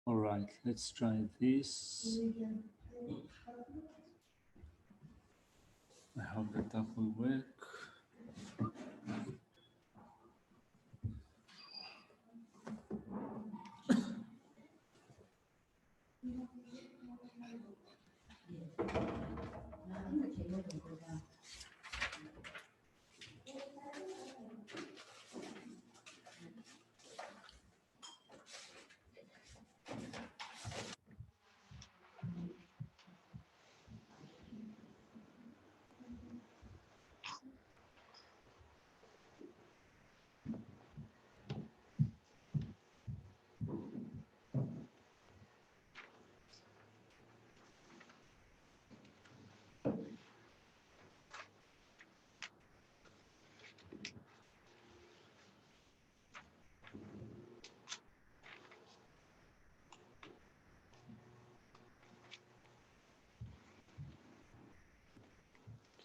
All right, let's try this. I hope that will work.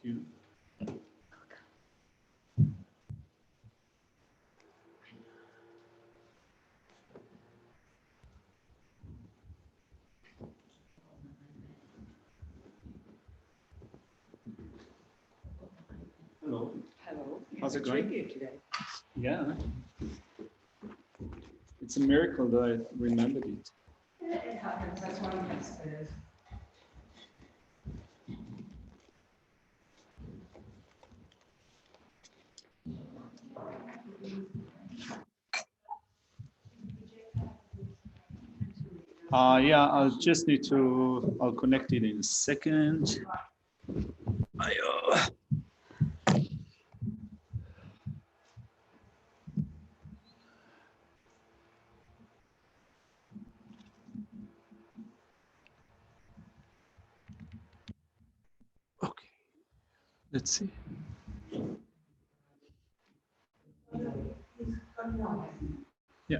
Thank you. Hello. Hello. How's it going? Today. Yeah. It's a miracle that I remembered it. It happens. That's why we have Yeah, I'll just need to, I'll connect it in a second. Okay, let's see. Yeah.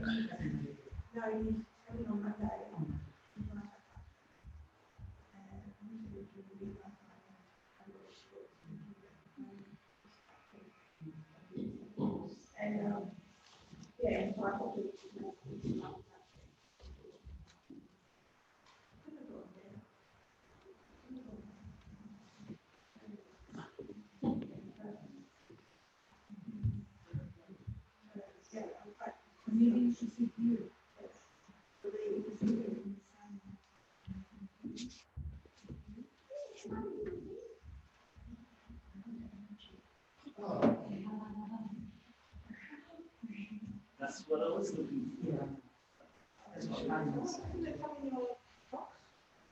That's what I was looking for.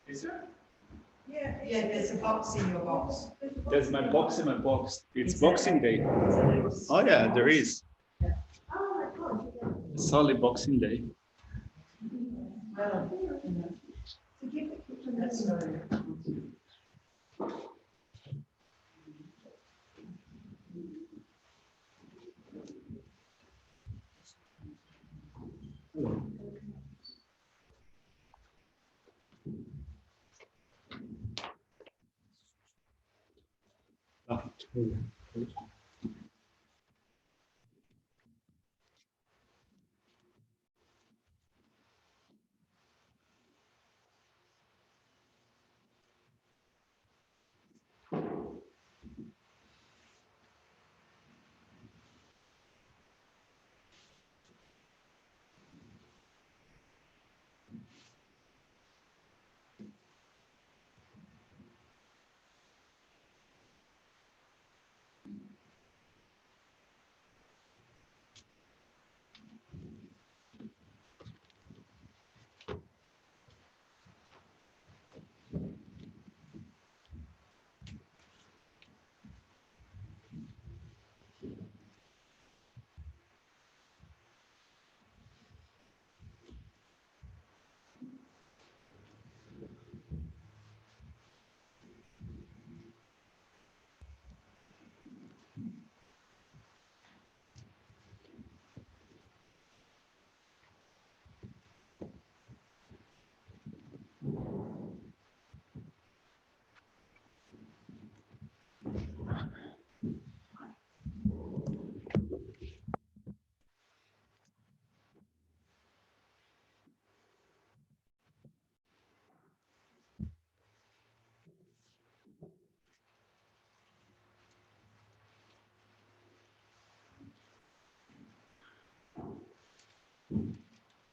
Is there? Yeah, there's a box in your box. There's my box in my box. It's Boxing Day. Oh yeah, there is. Solid Boxing Day. That's very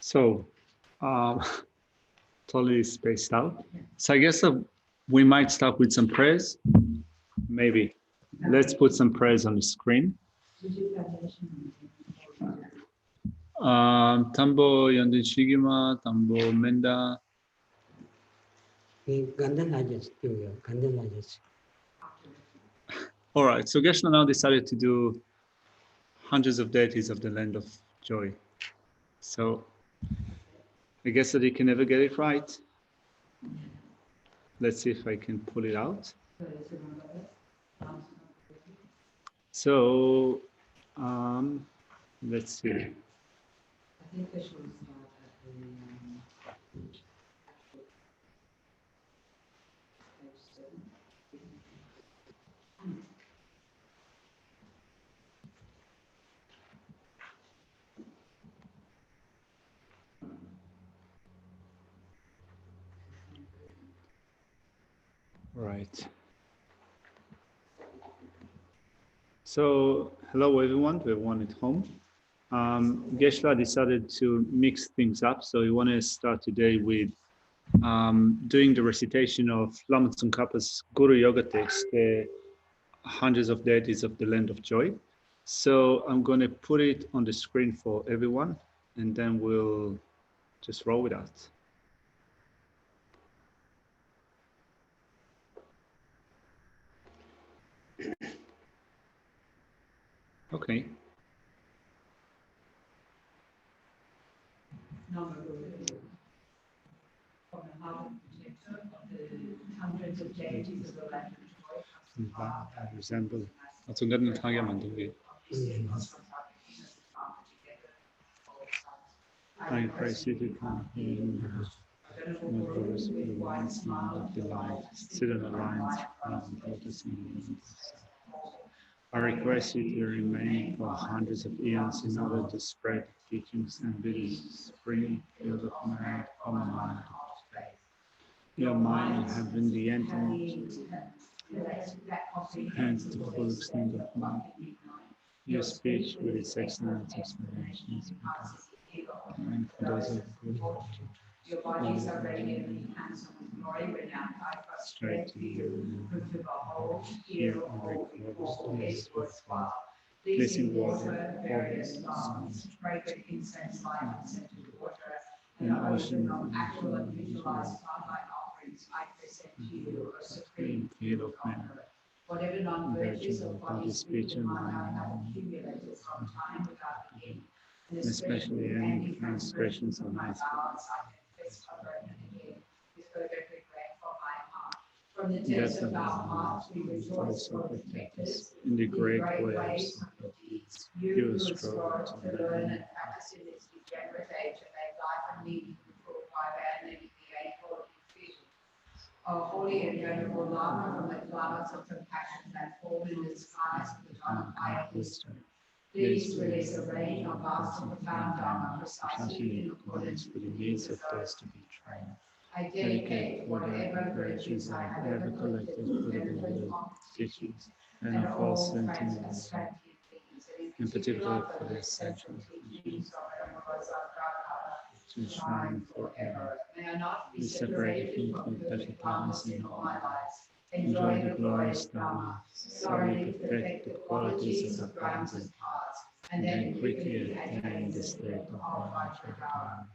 So, totally spaced out. So I guess we might start with some prayers. Maybe. Let's put some prayers on the screen. Tambo Yandin Shigima, Tambo Menda. All right, so Geshe now decided to do hundreds of deities of the land of joy. So I guess that he can never get it right. Let's see if I can pull it out. So let's see. Right. So, hello everyone at home. Geshe decided to mix things up, so we want to start today with doing the recitation of Lama Tsongkhapa's Guru Yoga text, the hundreds of deities of the land of joy. So I'm going to put it on the screen for everyone, and then we'll just roll with that. Okay. Hundreds of deities of the land of joy. Resemble. 어떤 만들기. I praise you to come in the verse of the wine smile of delight, sit on the lines from lotus and I request you to remain for hundreds of eons in order to spread teachings and Buddhist spring field of mind, common mind. Your mind have been the intimate hence the full extent of mind. Your speech with its excellent explanations and for those of good Your bodies are radiantly handsome with glory, renowned high straight to you, good to behold, hear, or behold, taste worthwhile. Pleasing water, various songs, fragrant incense, light and scented water, an ocean of actual and visualized godlike offerings, I present to you a supreme field of man. Whatever non-virtues of body, speech, and mind I have accumulated from time without beginning, and especially any transgressions of my powers, I confess over and again, with fervent regret for my heart. From the depths of our hearts we rejoice, Lord, protect us in the great ways ways of your deeds. You who strove to learn and practice in this degenerate age and make life and meaning full by abandoning the eightfold vision. O holy and venerable Lama, from the clouds of compassion that form in the skies of the Dharma wisdom, please release a rain of vast and profound Dharma precisely in accordance with the needs of those to be trained. I dedicate whatever virtues I have ever collected for the benefit of teachings and false sentiments, in particular for the essential teachings of to shine forever. May I not be separated from perfect Lamas in all my life. Enjoy the glorious Dharma, thoroughly perfect the qualities of the grounds and paths, and then quickly attain the state of Almighty Dharma.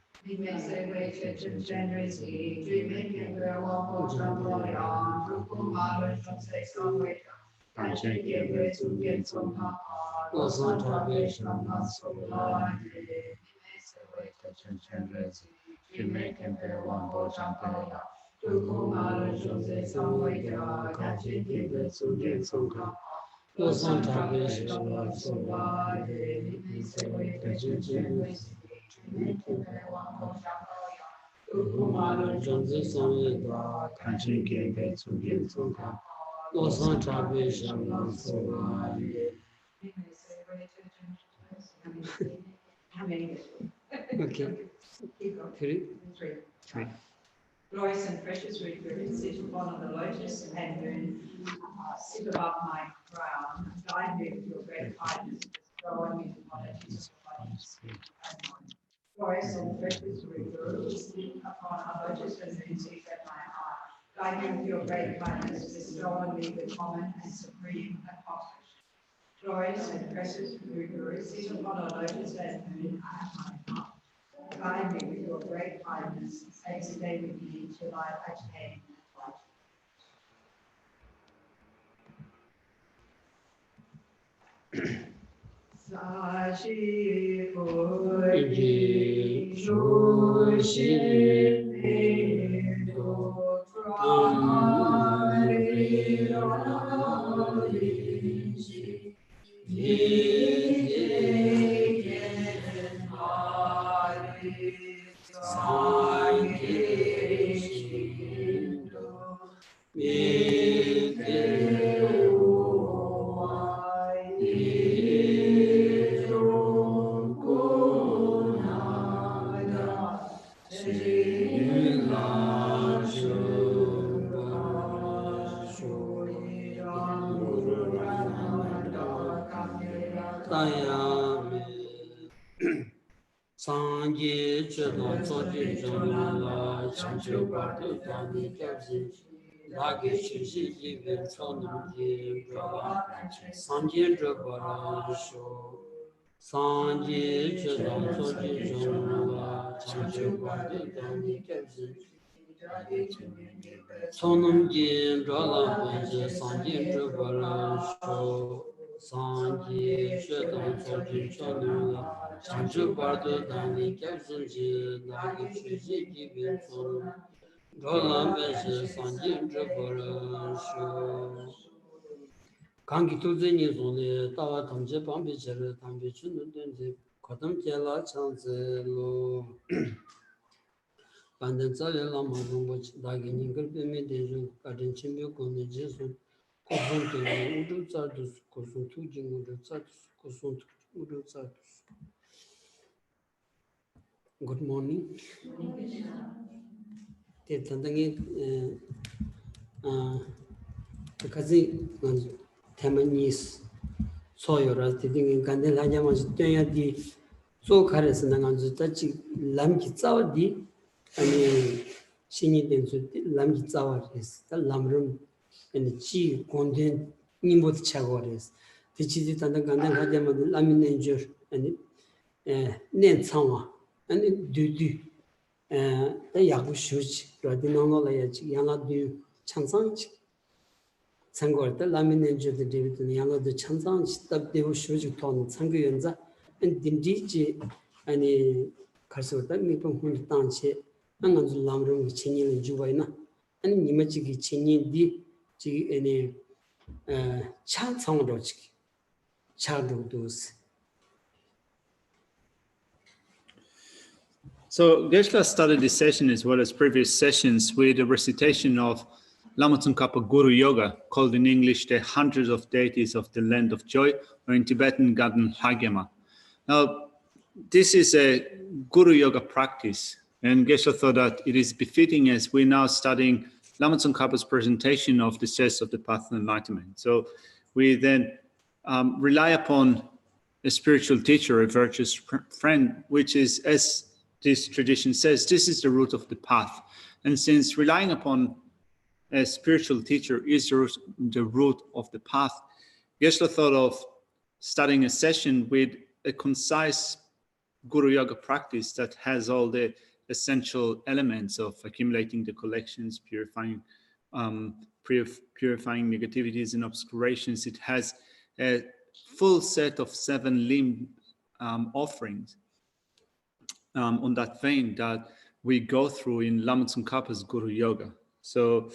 Okay. Three. Glorious and precious Ritu, sit upon the lotus and moon, sit above my crown, guide me with your great kindness, bestow on me the qualities of body, spirit, and mind. Glorious and precious great kindness, bestow on me the common and supreme accomplishment. Glorious and precious Guru, sit upon a lotus and moon at my heart. Guide me with your great kindness, stay today with me till I attain light. Sashi Puri Joshi Mendo Prahari Raishi Nideken Hari Sangeshindo Sangye Chedon Tsongkhapa Jangla Chancho Bardo Dami Gyabzi Lage Shishi Jive Tsonam Ji Brava Sangye Drabara Risho Sangye Chedon Tsongkhapa Jangla Chancho Bardo Dami Gyabzi Tsonam Ji Brava Sangye Drabara Risho Sangye Chedon Tsongkhapa Jangla Chancho Bardo Dami Gyabzi Lage Shishi Jive Tsonam Roland Bench Sanjin Jabara Show Kangi to the news on the Tawa Tamje Bambi Cherry Tambi Chun Kotam Jela Chance Lo Pandanza Lama Rumboch Dagi Ningle Pemedition Garden Chimio Kone Jason Kosun to Udu Zadus Kosun to Jingu Zadus Kosun to Udu Zadus. Good morning. Kazi Tamanis Soyora, thinking Candela Yamas di so caress and Anzutachi Lamkitsawa and Shini Lamkitsawa is the Lamrim and Chi content Nimbot Chagores. The Chizit and the Gandel Hajama Laminager and Nen Sama and Dudu. The Yakushuch, Radinolo Yana do Chansanch. Sangor, the Laminager the David and Yana the Chansanch, the Devushuj Ton, Sanguyenza, and Dindiji, and a Karsota, Mipum Huntanche, and on the Lamrim Chinin and Juvaina, and Nimachiki Chinin di any Chan Sangrochki, Chadu dos. So Geshe started this session as well as previous sessions with a recitation of Lama Tsongkhapa Guru Yoga, called in English the Hundreds of Deities of the Land of Joy, or in Tibetan Gaden Hagyama. Now, this is a Guru Yoga practice, and Geshe thought that it is befitting as we're now studying Lama Tsongkhapa's presentation of the steps of the path of enlightenment. So we then rely upon a spiritual teacher, a virtuous friend, which is, as this tradition says, this is the root of the path. And since relying upon a spiritual teacher is the root of the path, Geshe thought of starting a session with a concise Guru Yoga practice that has all the essential elements of accumulating the collections, purifying negativities and obscurations. It has a full set of 7 limb offerings on that vein that we go through in Lama Tsongkhapa's Guru Yoga. So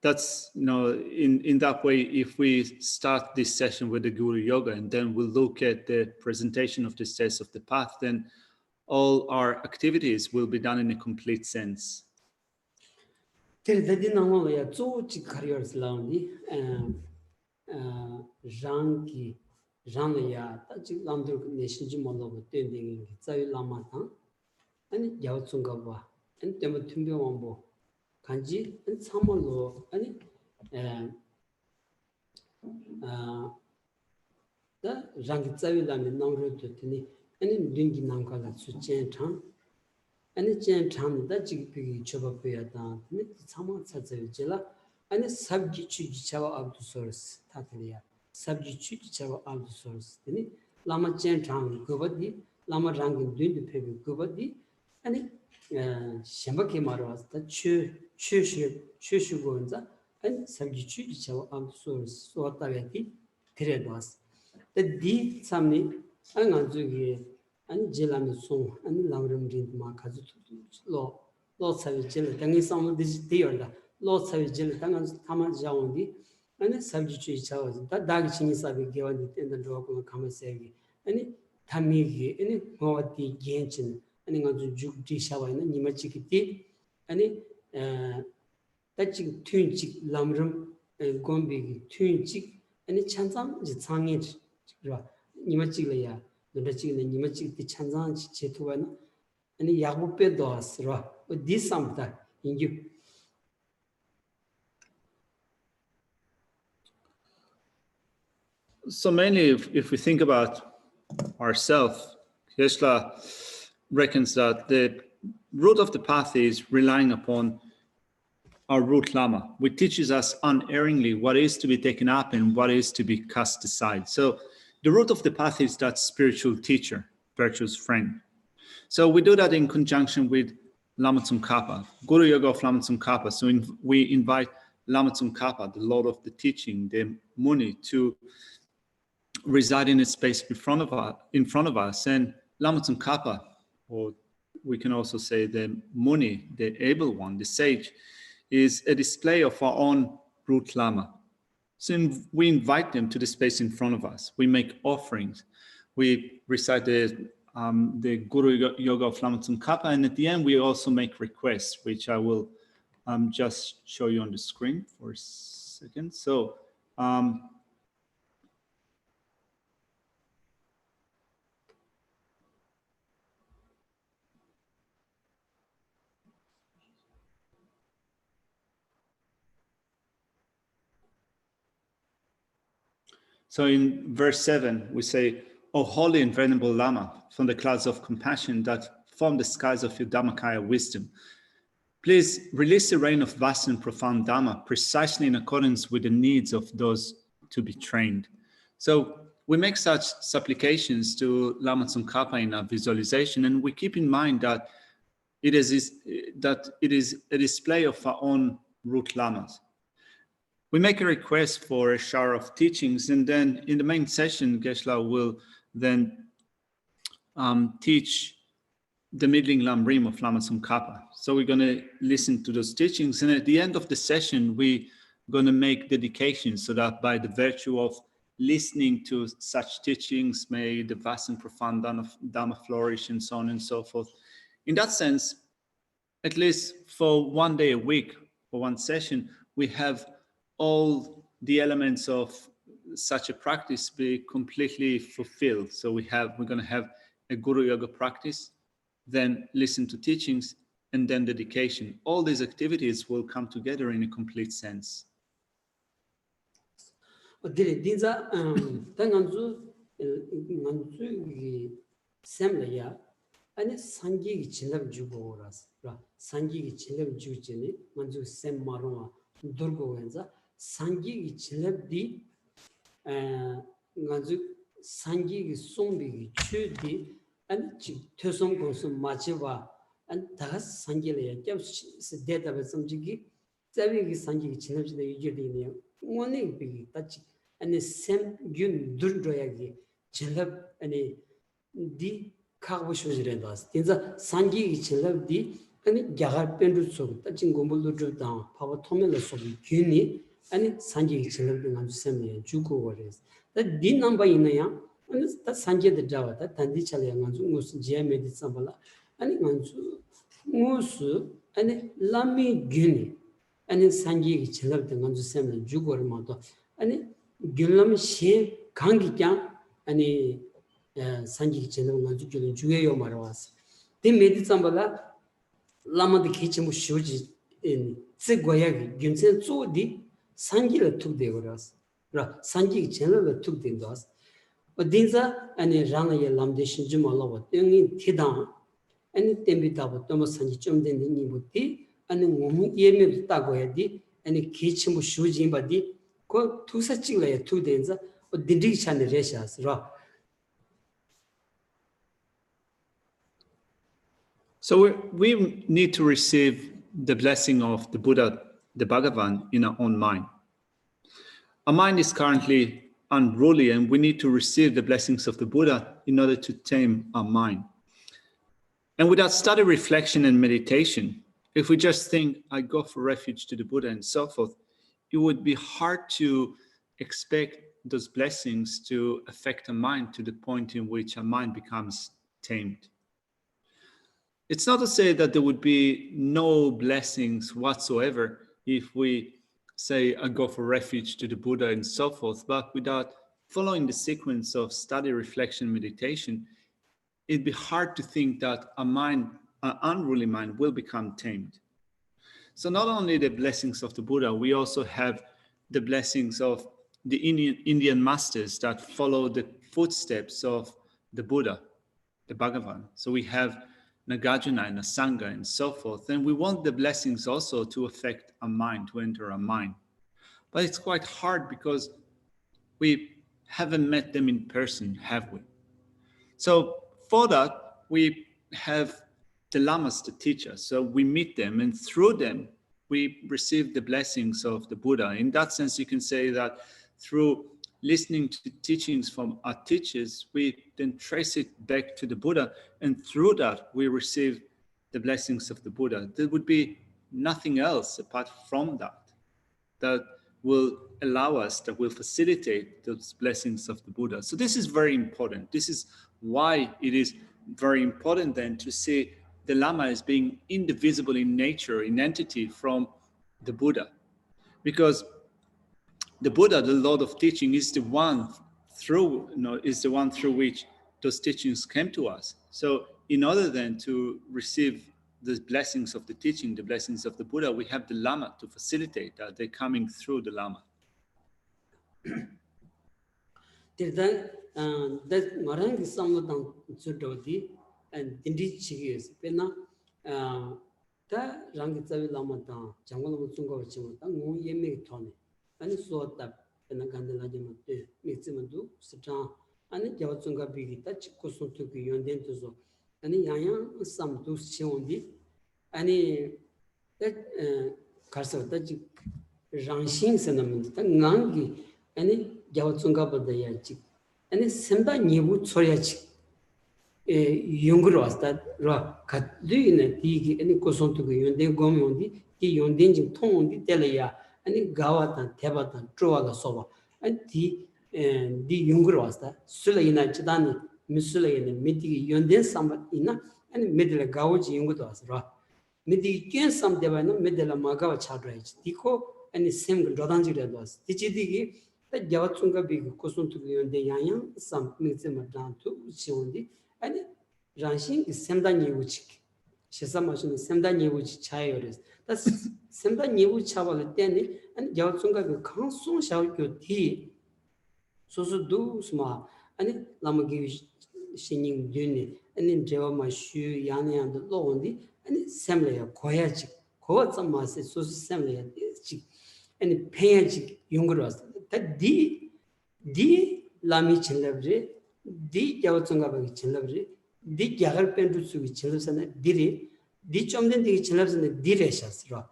that's, in that way, if we start this session with the Guru Yoga and then we'll look at the presentation of the steps of the path, then all our activities will be done in a complete sense. Ranaya, Tachi Lamdur Nation Jimolo, Tending, Zavi Lamatan, and Yao Tsongkhapa, and Tematumbi Wambo, Kanji, and Samolo, and the Rangi Zavi Lam, Namro Tutini, and in Dingi Nankala Suchen Tang, 아니 제 참다 지기 줘봐야 근데 참아 찾아야지라 아니 sabji chuji chawa abdu source tatliya sabji chuji chawa abdu source ni lama chen thang gobadi lama rang dün de pebe gobadi ani shamba ke marwas ta chu gonza ani sabji chuji chawa abdu source so taweti tredos the di samni anganzugi ani jelami song ani lamrim rin ma kazu lo sabi jel dangi samu di yorda lo sabi jil tangan tama jaondi ane sabji chui chaozi da dagi chini sabi gewandi tenda rogo kama segi ane tamigi ane ngawati genchin ane nganzu juk di shawa ane nima chikiti ane tachik tun chik lamrim gombi tun chik ane chanzang ji tsangin rwa nima chikla ya nunda chikla nima chikti chanzang chi chetuwa ane yagbu pe doas rwa di samta ingyu. So mainly, if we think about ourselves, Geshe reckons that the root of the path is relying upon our root Lama, which teaches us unerringly what is to be taken up and what is to be cast aside. So the root of the path is that spiritual teacher, virtuous friend. So we do that in conjunction with Lama Tsongkhapa, Guru Yoga of Lama Tsongkhapa. So we invite Lama Tsongkhapa, the Lord of the teaching, the Muni, to reside in a space in front of us, and Lama Tsongkhapa, or we can also say the Muni, the able one, the sage, is a display of our own root Lama. So we invite them to the space in front of us. We make offerings. We recite the Guru Yoga of Lama Tsongkhapa, and at the end we also make requests, which I will just show you on the screen for a second. So. So in verse 7, we say, O holy and venerable Lama, from the clouds of compassion that form the skies of your Dhammakaya wisdom, please release the rain of vast and profound Dhamma precisely in accordance with the needs of those to be trained. So we make such supplications to Lama Tsongkhapa in our visualization, and we keep in mind that it is a display of our own root Lamas. We make a request for a shower of teachings, and then in the main session, Geshe will then teach the middling Lamrim of Lama Tsongkhapa. So we're going to listen to those teachings, and at the end of the session, we're going to make dedications so that by the virtue of listening to such teachings, may the vast and profound Dhamma flourish, and so on and so forth. In that sense, at least for one day a week, for one session, we have all the elements of such a practice be completely fulfilled. So we're going to have a Guru Yoga practice, then listen to teachings, and then dedication. All these activities will come together in a complete sense. 아니 산기기 진압 주고 오라스 산기기 진압 주지니 먼저 셈 마로와 durgo wenza sangi gi chilabdi ngazu sangi gi sombi gi chudi an chi tösom konsum machiwa an tagas sangi le yakab se database samjigi zabi gi sangi gi chilabdi de yigirdi ne ngone bi tachi an sem gyun durdoyagi chilab ani di khagbo shojrendas tinza sangi gi chilabdi 아니 야갈 뺀도 속 따진 공부도 다 파워 토멜로 속이 괜히 아니 산지 질러도 아주 셈에 주고 그래서 디 넘버 있나야 아니 다 산지에 잡아다 단지 차려 가지고 무슨 지에메디 삼발라 아니 가지고 무슨 아니 라미 괜히 아니 산지 질러도 아주 셈에 주고 얼마도 아니 길람 시 강기장 아니 산지 질러 가지고 주에요 말아왔어 디 메디 삼발라 Lama the kitchen was shoji in Tsigwayagi, Gunsen Zodi, Sangira took the oras, Sangi general took the dos. But Dinza and a Rana Lamdation Jumalawa, young in Tidan, 아니 땜비다고 또 산지 좀 되는 이부터 아니 몸 예매도 따고 해야지 아니 기침부 슈진 바디 그 투사 찍어야 투된자 딘디 찬데 레샤스라. So we need to receive the blessing of the Buddha, the Bhagavan, in our own mind. Our mind is currently unruly, and we need to receive the blessings of the Buddha in order to tame our mind. And without study, reflection, and meditation, if we just think, I go for refuge to the Buddha and so forth, it would be hard to expect those blessings to affect our mind to the point in which our mind becomes tamed. It's not to say that there would be no blessings whatsoever if we say, I go for refuge to the Buddha and so forth, but without following the sequence of study, reflection, meditation, it'd be hard to think that a mind, an unruly mind, will become tamed. So not only the blessings of the Buddha, we also have the blessings of the Indian masters that follow the footsteps of the Buddha, the Bhagavan. So we have Nagarjuna and Sangha and so forth. And we want the blessings also to affect our mind, to enter our mind. But it's quite hard because we haven't met them in person, have we? So for that, we have the Lamas to teach us. So we meet them, and through them, we receive the blessings of the Buddha. In that sense, you can say that through listening to teachings from our teachers, we then trace it back to the Buddha, and through that we receive the blessings of the Buddha. There would be nothing else apart from that will allow us, that will facilitate those blessings of the Buddha. So this is very important. This is why it is very important then to see the Lama as being indivisible in nature, in entity from the Buddha. Because the Buddha, the Lord of teaching, is the one through which those teachings came to us. So in order then to receive the blessings of the teaching, the blessings of the Buddha, we have the Lama to facilitate that. They're coming through the Lama. 아니 수었다 배는 간들라지면 돼 믿지면도 스타 아니 겨중가 비기다 찍고서 되게 연된도서 아니 양양 삼도 시온디 아니 가서 다지 장신선은 당강기 아니 겨중가 버다야지 아니 선다 니부 소리야지 에 용으로 왔다 라 가드이네 디기 아니 고선 되게 연된 고면디 이 연된지 통온디 때려야 아니 가와탄 대바탄 쪼와가 소바 아니 디 용그로 왔다 술레이나 지단이 미술레이네 미디 연된 삼바이나 아니 미들레 가오지 용고도 왔어라 미디 깬 삼데바는 미들라 마가와 차드라이지 디코 아니 셈그 로단지레도 왔어 디지디기 다 자와충가 비고 코손투기 연데 양양 삼 미즈마단투 시온디 아니 장신 셈다니 우치 시사마신 셈다니 우치 차이어레스 다 셈다니 우치 차발 때니 아니 자와충가 그 강송 샤오교 디 소소도 스마 아니 라마기 신닝 듄니 아니 제와마슈 야네한도 로온디 아니 셈레야 고야지 고와점마세 소소 셈레야 지 아니 페야지 용거로스 다디 라미 칠레브리 디 자와충가바기 칠레브리 디 야갈 펜두스기 칠레스네 디리 디 좀된 디 칠레스네 디레샤스로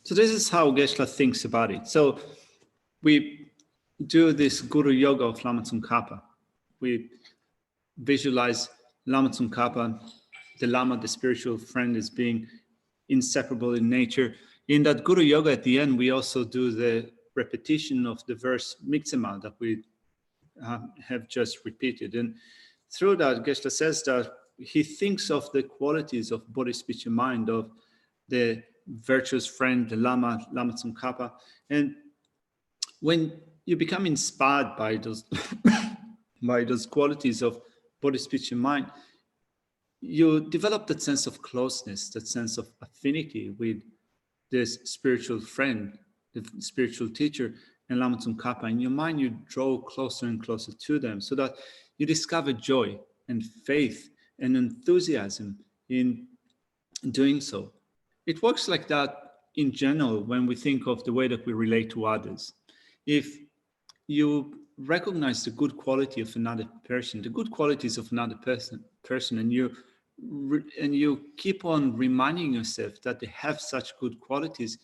So this is how Geshe thinks about it. So we do this Guru Yoga of Lama Tsongkhapa. We visualize Lama Tsongkhapa, the Lama, the spiritual friend, as being inseparable in nature. In that Guru Yoga at the end, we also do the repetition of the verse Miktsema that we have just repeated. And through that, Geshe says that he thinks of the qualities of body, speech, and mind, of the virtuous friend, the Lama Tsongkhapa. And when you become inspired by those by those qualities of body, speech, and mind, you develop that sense of closeness, that sense of affinity with this spiritual friend, the spiritual teacher, and Lama Tsongkhapa, in your mind you draw closer and closer to them, so that you discover joy and faith and enthusiasm in doing so. It works like that in general when we think of the way that we relate to others. If you recognize the good quality of another person, the good qualities of another person, and you keep on reminding yourself that they have such good qualities,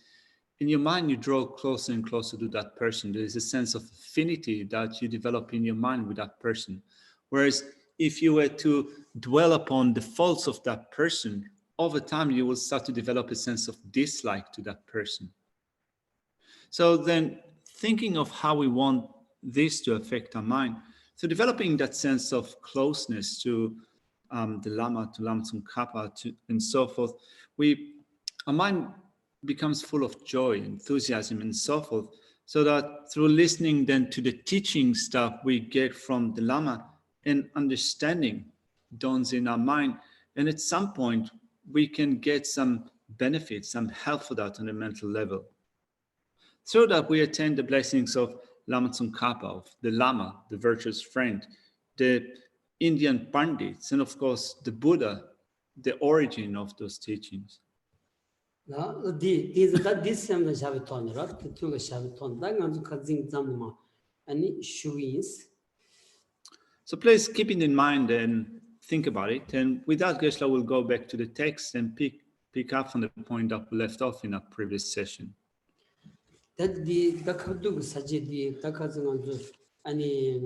in your mind you draw closer and closer to that person. There is a sense of affinity that you develop in your mind with that person. Whereas if you were to dwell upon the faults of that person, over time you will start to develop a sense of dislike to that person. So then, thinking of how we want this to affect our mind, so developing that sense of closeness to the Lama, to Lama Tsongkhapa, and so forth, our mind becomes full of joy, enthusiasm, and so forth, so that through listening then to the teaching stuff we get from the Lama, and understanding dawns in our mind, and at some point we can get some benefits, some help for that on a mental level. So that we attain the blessings of Lama Tsongkhapa, of the Lama, the virtuous friend, the Indian Pandits, and of course the Buddha, the origin of those teachings. So please keep it in mind and think about it. And with that, Geshe will go back to the text and pick up from the point that we left off in our previous session. That the Dakadu Sajidi, Dakazan, any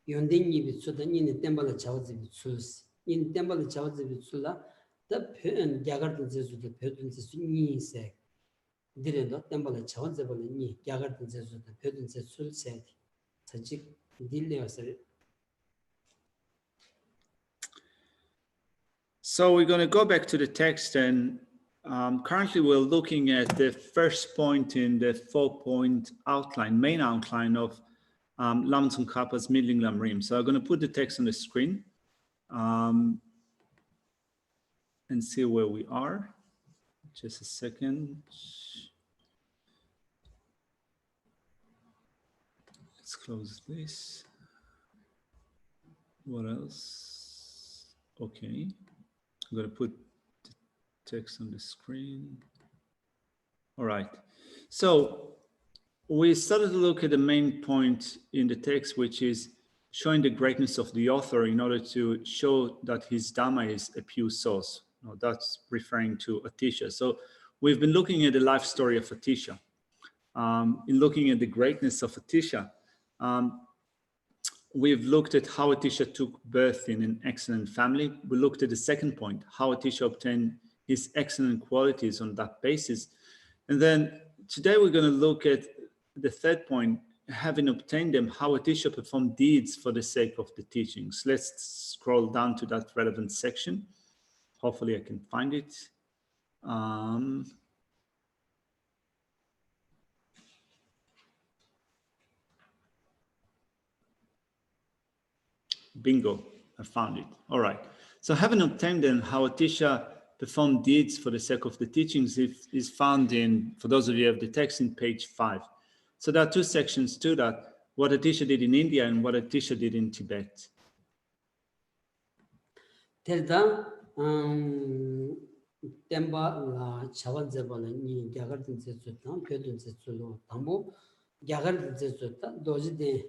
Yondini with Sudan in the temple of Chawazi with Sus, in temple of Chawazi with Sula, the pen Jagartans with the pedants ni say. Didn't not temple of Chawazable ni, Jagartans with the pedants at Sul said, Sajik Dilly. So we're going to go back to the text, and currently we're looking at the first point in the 4-point outline, main outline of Lama Tsongkhapa's Middling Lamrim. So I'm going to put the text on the screen and see where we are. Just a second. Let's close this. What else? Okay. I'm going to put the text on the screen. All right. So we started to look at the main point in the text, which is showing the greatness of the author in order to show that his Dhamma is a pure source. Now, that's referring to Atisha. So we've been looking at the life story of Atisha. In looking at the greatness of Atisha, we've looked at how Atisha took birth in an excellent family. We looked at the second point, how Atisha obtained his excellent qualities on that basis. And then today we're going to look at the third point, having obtained them, how Atisha performed deeds for the sake of the teachings. Let's scroll down to that relevant section. Hopefully I can find it. Bingo, I found it. All right. So having obtained then how Atisha performed deeds for the sake of the teachings is found in, for those of you who have the text, in page 5. So there are two sections to that, what Atisha did in India and what Atisha did in Tibet. Telda Temba la Chavazabala ni Jagartan Zetutan, Pedun Zetulo, Tambo, Jagartan Zetuta, Doji de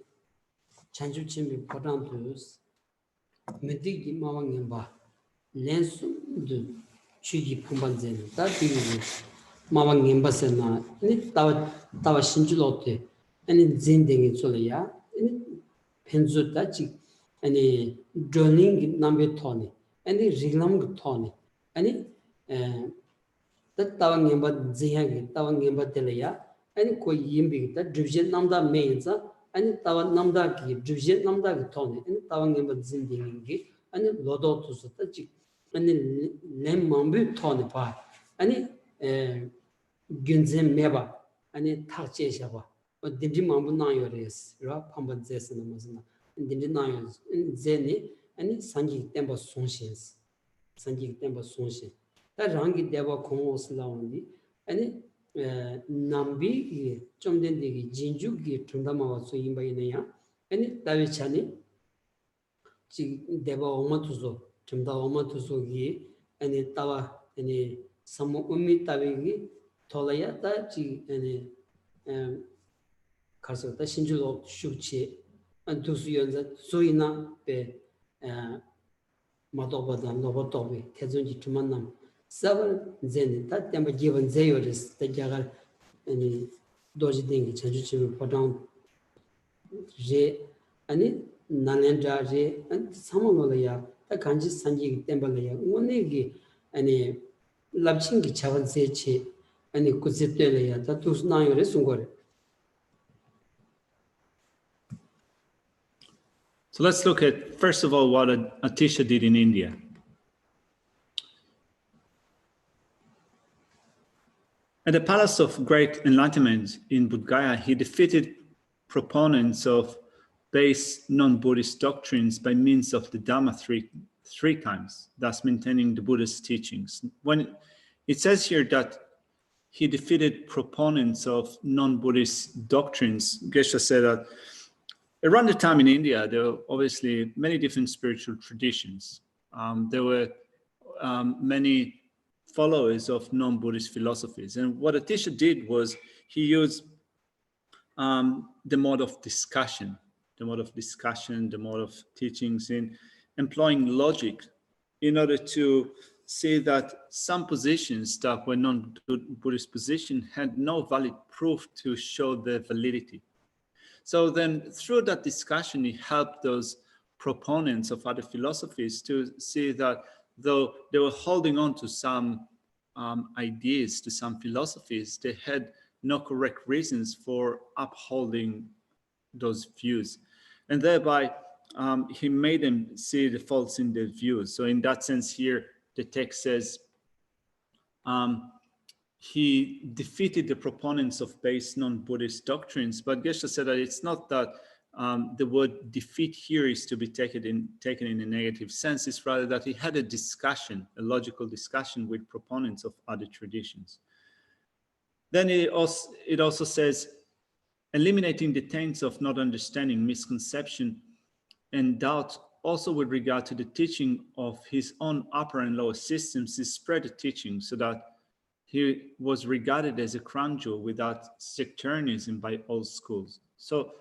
Chanchuchimbi Potamtus, Medigi Mawangamba, Lensu de Chugi Pumbanzen, that is Mawangamba Sena, and it Tawa Shinjulote, and it Zinding in Solaya, and it Penzutachi, and a drawing number Tony. Any Rilam Tony, any that Tawangamba Zihang, Tawangamba Telea, any Koi Yimbi, that division Namda Mainza, any Tawan Namda Ki, division Namda Tony, and Tawangamba Zindingi, and Lodo to Satachi, and then Lem Mambu Tony Pie, any Gunzem Meba, any Tache Shaba, but the Dimambu Nayores, Rapamban Zesana Mazana, and the Nayos, and Zeni. And Sanji Temba Sonshins, Sanji Temba Sonshin. That Rangi Deva Kongos Laundi, and 남비 좀 된데기 진주기 중담하고 소임바이네야 아니 다비차니 지 대바 오마투소 좀다 오마투소기 아니 따와 아니 사모 음미 따비기 돌아야다 지 아니 가서 다 신주도 슈치 안투수연자 소이나 베 마도바다 노보토비 태존지 주만남 사벌 제네 다 때문에 기본 제요리스 대자갈 아니 도지딩이 전주치면 보통 제 아니 나렌자제 안 사모노야 다 간지 산지 템발이야 오네기 아니 랍싱기 차반세치 아니 쿠제텔이야 다 투스나요레 송거레. So let's look at, first of all, what Atisha did in India. At the Palace of Great Enlightenment in Bodh Gaya, he defeated proponents of base non-Buddhist doctrines by means of the Dhamma three times, thus maintaining the Buddhist teachings. When it says here that he defeated proponents of non-Buddhist doctrines, Geshe said that around the time in India, there were obviously many different spiritual traditions. There were many followers of non-Buddhist philosophies. And what Atisha did was he used the mode of discussion, the mode of teachings in employing logic in order to see that some positions that were non-Buddhist positions had no valid proof to show their validity. So then through that discussion, he helped those proponents of other philosophies to see that though they were holding on to some ideas, to some philosophies, they had no correct reasons for upholding those views. And thereby, he made them see the faults in their views. So in that sense here, the text says, he defeated the proponents of base non-Buddhist doctrines, but Geshe said that it's not that the word defeat here is to be taken in a negative sense. It's rather that he had a discussion, a logical discussion with proponents of other traditions. Then it also says, eliminating the taints of not understanding, misconception, and doubt, also with regard to the teaching of his own upper and lower systems, he spread the teaching so that he was regarded as a crown jewel without sectarianism by all schools. So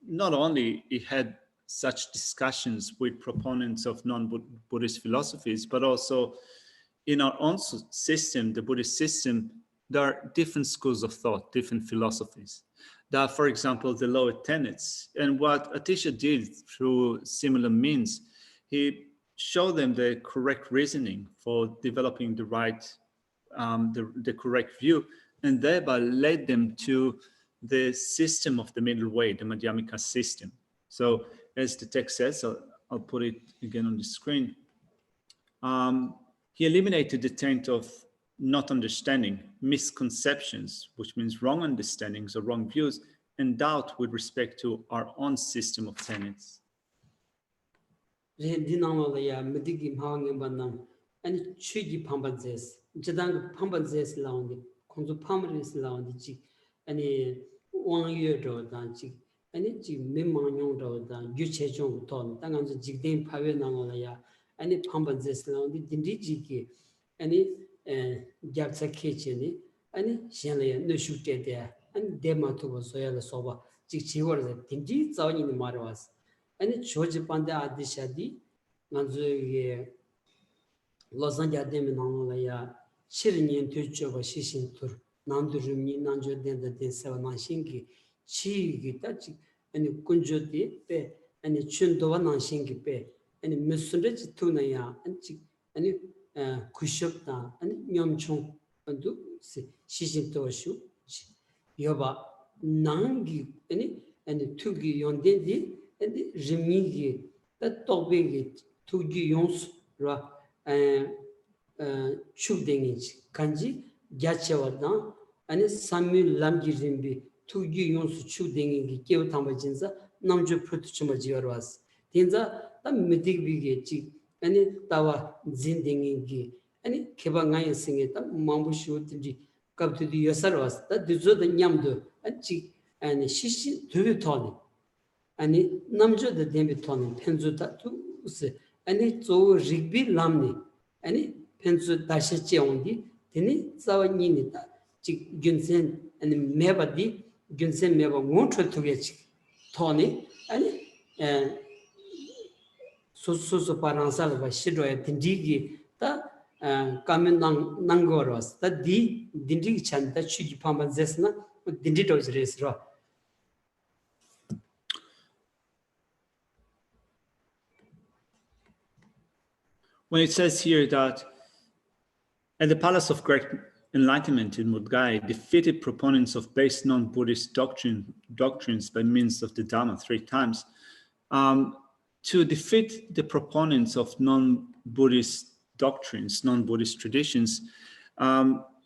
not only he had such discussions with proponents of non-Buddhist philosophies, but also in our own system, the Buddhist system, there are different schools of thought, different philosophies. There are, for example, the lower tenets. And what Atisha did through similar means, he showed them the correct reasoning for developing the right the correct view, and thereby led them to the system of the middle way, the Madhyamika system. So as the text says, I'll put it again on the screen. He eliminated the taint of not understanding, misconceptions, which means wrong understandings or wrong views, and doubt with respect to our own system of tenets. 아니 취기 판반제스 저당 판반제스 라운드 공주 판반제스 라운드지 아니 왕유도단지 아니 지 민망용도단 유체종부터 당한지 직된 파괴 나오라야 아니 판반제스 라운드 딘디지기 아니 잡사케치니 아니 신뢰 너슈테데 아니 데마토고 소야를 소바 지 지워서 딘디 자원이 말아왔어 아니 조지 반대 아디샤디 만주에 로산자데미 나노라야 시르니엔 퇴초가 시신투 난두르미 난조데데 데세와 난신기 치기 따지 아니 군조디 베 아니 춘도와 난신기 베 아니 무슨지 투나야 아니 구숍다 아니 냠총 안두 시신토슈 여바 난기 아니 투기 연데디 아니 리미기 따 토베기 투기 용스라 축댕이지 간지 야체와다 아니 삼밀 람기림비 투기 용수 축댕이기 깨우탐바진자 남주 프로트치마지어와스 딘자 다 미디비게지 아니 따와 진댕이기 아니 개방가의 생에 다 마무시오든지 갑자기 여사로서 다 뒤져도 냠도 아직 아니 시시 두비 토니 아니 남주도 데비 토니 펜주다 투스 아니 조 리비 람니 아니 펜주 다시 제온디 되니 자원이니다 지 균센 아니 메바디 균센 메바 원초 투게치 토니 아니 소소소 파란살 바 시로에 딘디기 다 kamen nangoros da di dindri chanta chugi pamba zesna dindri tos resro. When it says here that at the Palace of Great Enlightenment in Mudgai defeated proponents of base non-Buddhist doctrines by means of the Dharma 3 times, to defeat the proponents of non-Buddhist doctrines, non-Buddhist traditions,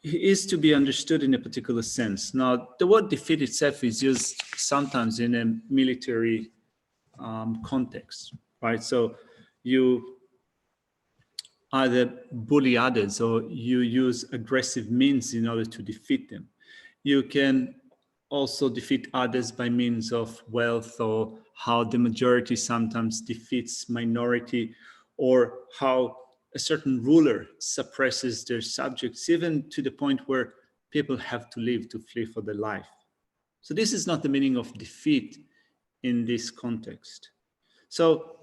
is to be understood in a particular sense. Now, the word defeat itself is used sometimes in a military context, right? So you either bully others or you use aggressive means in order to defeat them. You can also defeat others by means of wealth, or how the majority sometimes defeats minority, or how a certain ruler suppresses their subjects, even to the point where people have to leave to flee for their life. So this is not the meaning of defeat in this context. So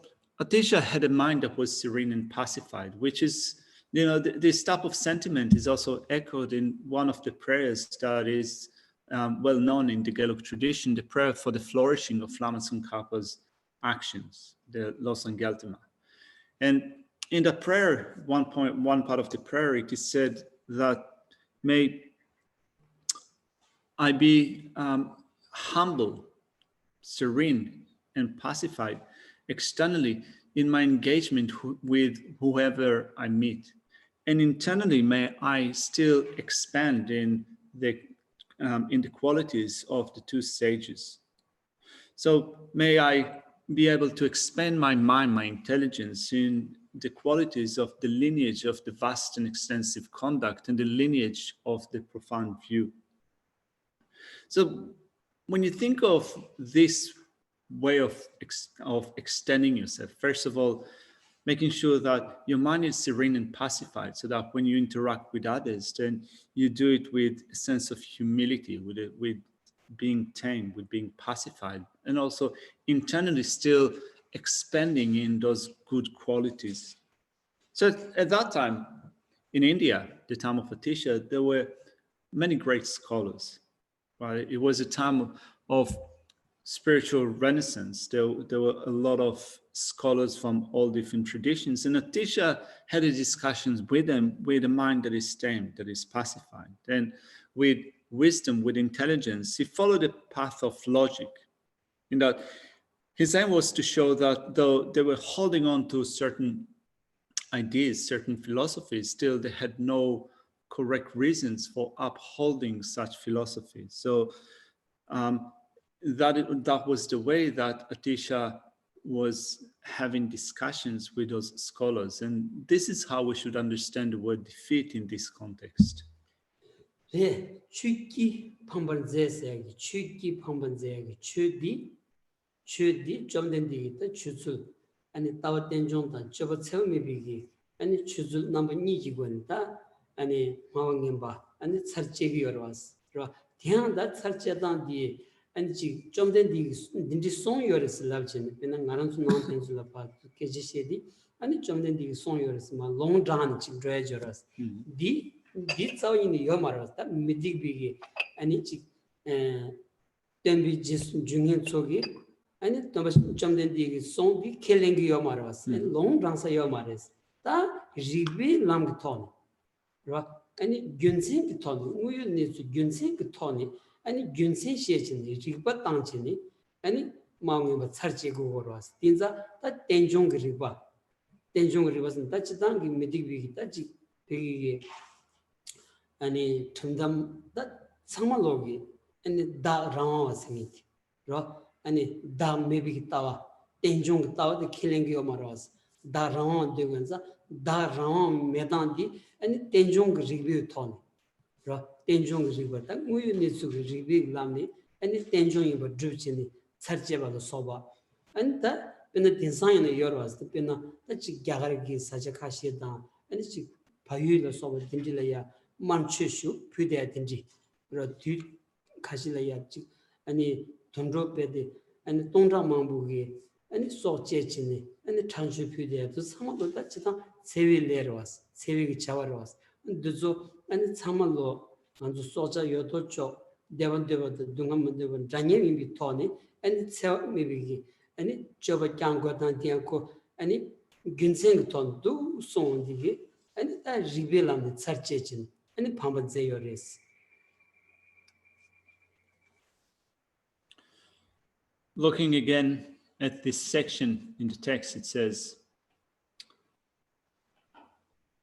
Atisha had a mind that was serene and pacified, which is, this type of sentiment is also echoed in one of the prayers that is well known in the Gelug tradition, the prayer for the flourishing of Lama Tsongkhapa's actions, the Losangeltema. And in the prayer, one part of the prayer, it is said that may I be humble, serene, and pacified externally in my engagement with whoever I meet. And internally, may I still expand in the qualities of the 2 sages. So may I be able to expand my mind, my intelligence in the qualities of the lineage of the vast and extensive conduct and the lineage of the profound view. So when you think of this way of extending yourself, first of all, making sure that your mind is serene and pacified, so that when you interact with others, then you do it with a sense of humility, with being tame, with being pacified, and also internally still expanding in those good qualities. So at that time in India, the time of Atisha, there were many great scholars, right? It was a time of spiritual renaissance. There were a lot of scholars from all different traditions, and Atisha had discussions with them with a mind that is tamed, that is pacified, and with wisdom, with intelligence. He followed the path of logic, in that his aim was to show that though they were holding on to certain ideas, certain philosophies, still they had no correct reasons for upholding such philosophies. So that was the way that Atisha was having discussions with those scholars. And this is how we should understand the word defeat in this context. 네, 취기 판번제세기 취기 판번제기 취디 좀된 디기다 취술 아니 따왔던 정도 저거 처음에 비기 아니 취술 넘버 2기권다 아니 마왕님바 아니 설제기 열어왔어. 대한다 설제단 뒤 아니 지 좀된 디 딘디 송 열었을 랍진 맨날 나랑 좀 나한테서 봐 게지시디 아니 좀된 디 송 열었을 마 롱드란 지 드레저스 디 디자인이 요마라다 미디비기 아니 지 템비 지스 중에 쪽이 아니 또 좀된 디 송디 켈링이 요마라스 롱드란사 요마레스 다 리비 람기톤 아니 균생 톤 우유니 균생 톤이 아니 균생 시에진이 리바 땅진이 아니 마음에 차르지고 걸어왔어 진짜 다 텐종 리바는 다 지당기 미디비기 다지 되게 아니 첨담 다 상말로기 아니 다 라와 생기지 아니 다 메비기 따와 텐종 따와 킬링기 오마라스 다 라와 되면서 다 라와 메단디 아니 텐종 리뷰 톤 ro tenjong riba ta nguyu ni su ribi lamni ani tenjong yiba drupchini charje ba soba anta pena tinsan ne yorwas pena ta chi gyagar gi saja khashi da ani chi payu la soba tindila ya mancheshu phyde tindi ro du khashi la ya chi ani thondro pede ani tongja mangbu gi ani so chechini ani transhu phyde to samalo ta chi ta sewi lerwas sewi gi chawarwas duzo ani 참말로 아주 소자 요도죠 대원대원도 동감문대원 장님이 토니 아니 세미비기 아니 저거 장고단 티고 아니 균생 톤도 손디기 아니 다 리벨한데 차체진 아니 밤바제요레스 Looking again at this section in the text, it says,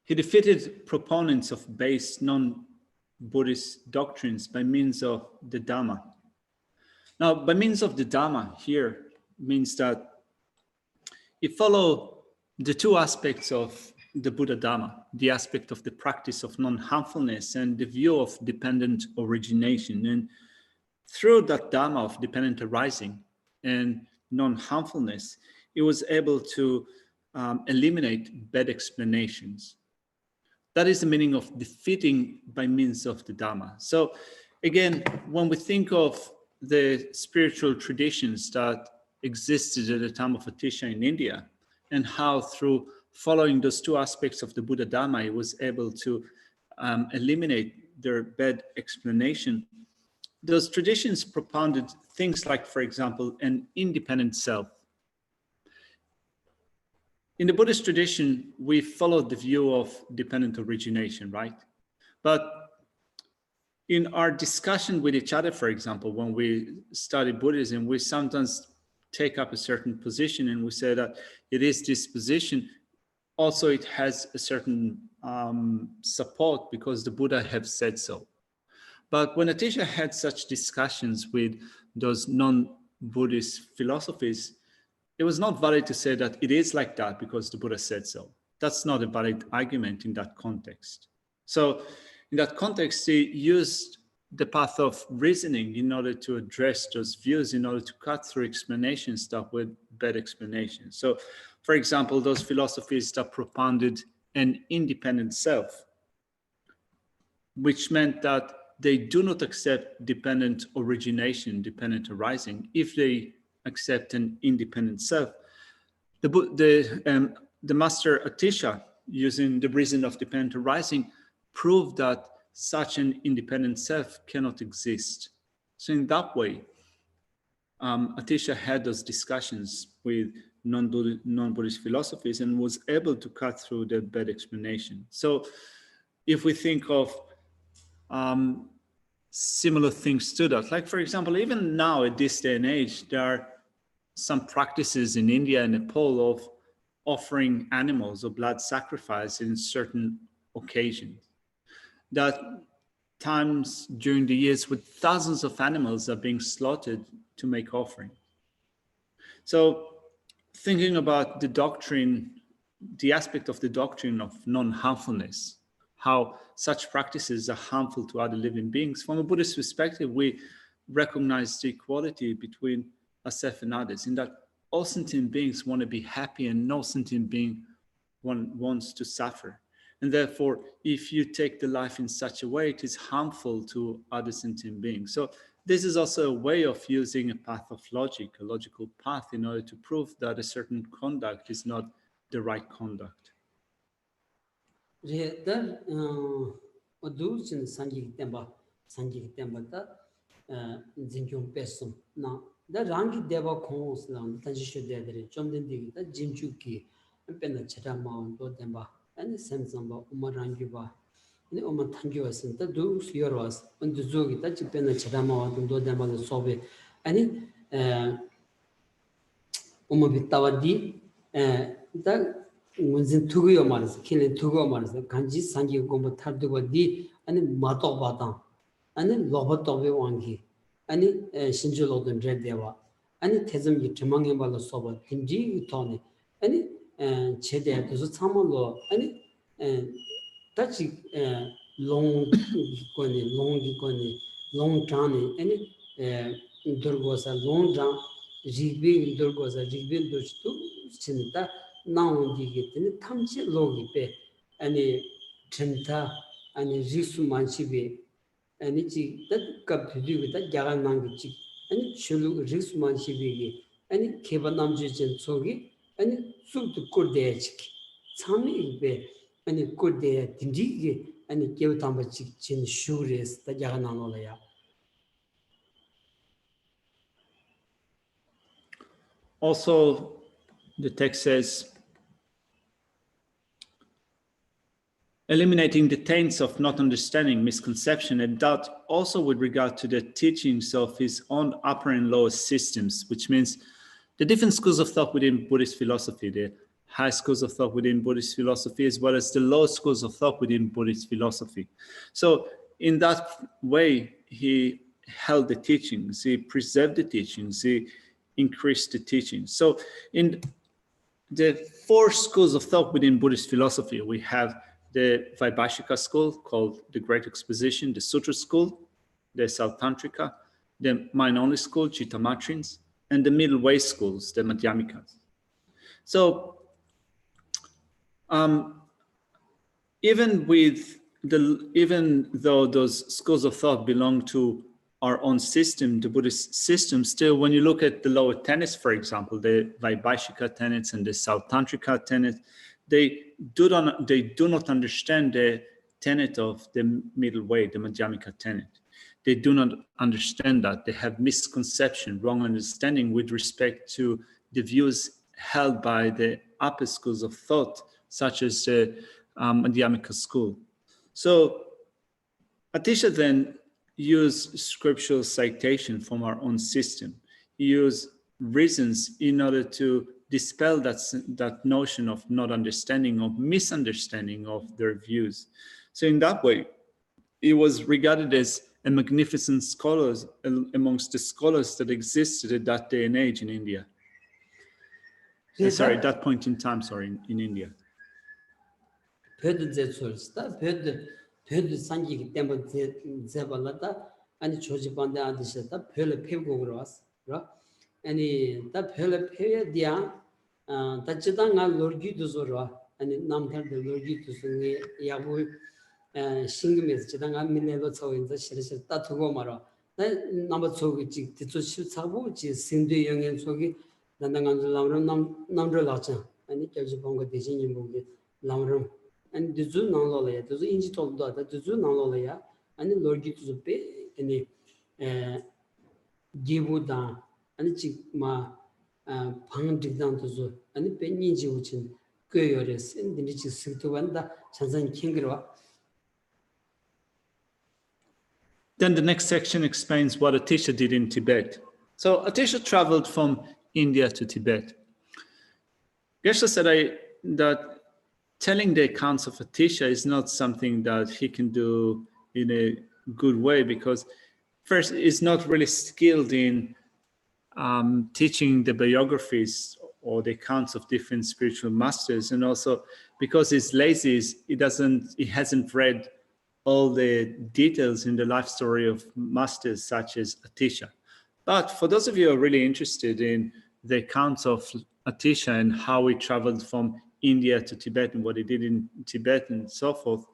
he defeated proponents of base non-Buddhist doctrines by means of the Dhamma. Now, by means of the Dhamma here means that he followed the two aspects of the Buddha Dhamma, the aspect of the practice of non-harmfulness and the view of dependent origination. And through that Dhamma of dependent arising and non-harmfulness, he was able to eliminate bad explanations. That is the meaning of defeating by means of the Dhamma. So again, when we think of the spiritual traditions that existed at the time of Atisha in India, and how through following those two aspects of the Buddha Dhamma, he was able to eliminate their bad explanation, those traditions propounded things like, for example, an independent self. In the Buddhist tradition, we followed the view of dependent origination, right? But in our discussion with each other, for example, when we study Buddhism, we sometimes take up a certain position and we say that it is this position. Also, it has a certain support because the Buddha have said so. But when Atisha had such discussions with those non-Buddhist philosophies, it was not valid to say that it is like that because the Buddha said so. That's not a valid argument in that context. So in that context, he used the path of reasoning in order to address those views, in order to cut through explanations that were bad explanations. So, for example, those philosophies that propounded an independent self, which meant that they do not accept dependent origination, dependent arising, if they accept an independent self. The master Atisha, using the reason of dependent arising, proved that such an independent self cannot exist. So in that way, Atisha had those discussions with non-Buddhist philosophies and was able to cut through the bad explanation. So if we think of similar things to that, like for example, even now at this day and age, there are some practices in India and Nepal of offering animals or blood sacrifice in certain occasions. That times during the years with thousands of animals are being slaughtered to make offering. So thinking about the doctrine, the aspect of the doctrine of non-harmfulness, how such practices are harmful to other living beings, from a Buddhist perspective, we recognize the equality between ourselves and others, in that all sentient beings want to be happy and no sentient being wants to suffer. And therefore, if you take the life in such a way, it is harmful to other sentient beings. So this is also a way of using a path of logic, a logical path, in order to prove that a certain conduct is not the right conduct. and samsamba umarangi ba ni oma thangi wasin ta du siyorwas und zogi ta chipena chadama wa do da ma sobe ani oma bitawadi da 문진 투고요 말스 킬린 투고 말스 간지 산지 공부 탈두고디 아니 마토 바당 아니 로버토베 왕기 아니 신주로든 레데와 아니 태점이 주망에 발로 소버 인지 토네 아니 제대로서 참을로 아니 다치 long Johnny, any Durgosa, long John, Jigby Durgosa, Jigby Dustu, Chinta, now digit, Tamchi Logipe, any Chimta, any Jisu Manchibi, and it's that cup to do with that Jagan Mangichi, and Chulu Jisu Manchibi, and Kebanamji and Sogi, and Suk to Kurdeachik. Sami be and good day Tindigi and give Tamachik chin shures the Jagananolaya. Also, the text says, eliminating the taints of not understanding, misconception, and doubt also with regard to the teachings of his own upper and lower systems, which means the different schools of thought within Buddhist philosophy, the high schools of thought within Buddhist philosophy, as well as the low schools of thought within Buddhist philosophy. So in that way, he held the teachings, he preserved the teachings, he increased the teachings. So in the four schools of thought within Buddhist philosophy, we have the Vaibhashika school called the Great Exposition, the Sutra school, the Saltantrika, the mind-only school, Chittamatrins, and the middle way schools, the Madhyamikas. So even though those schools of thought belong to our own system, the Buddhist system, still when you look at the lower tenets, for example, the Vaibhashika tenets and the Saltantrika tenets, they do not understand the tenet of the middle way, the Madhyamika tenet. They do not understand that. They have misconception, wrong understanding with respect to the views held by the upper schools of thought, such as the Madhyamika school. So Atisha then used scriptural citation from our own system. He used reasons in order to dispel that notion of not understanding, of misunderstanding of their views. So in that way, he was regarded as a magnificent scholar amongst the scholars that existed at that day and age in India. At that point in time, in India. 신금에서 지당가 밀레로 처인자 실실 따투고 말아 나 남아 저기 지저 실사고 지 신대 영향 속이 난당한 람름 남들 라자 아니 결지 본거 대신이 뭐게 람름 아니 두주 나올래야 두주 인지 돌도 두주 나올래야 아니 로기 두주페 아니 기부다 아니 지마 방직당 두주 아니 벤인지 우친 그여레 신들이 지 스토반다 찬산 킹그와. Then the next section explains what Atisha did in Tibet. So Atisha traveled from India to Tibet. Geshe said that telling the accounts of Atisha is not something that he can do in a good way because first, he's not really skilled in teaching the biographies or the accounts of different spiritual masters, and also because he's lazy, he hasn't read all the details in the life story of masters such as Atisha. But for those of you who are really interested in the accounts of Atisha and how he traveled from India to Tibet and what he did in Tibet and so forth,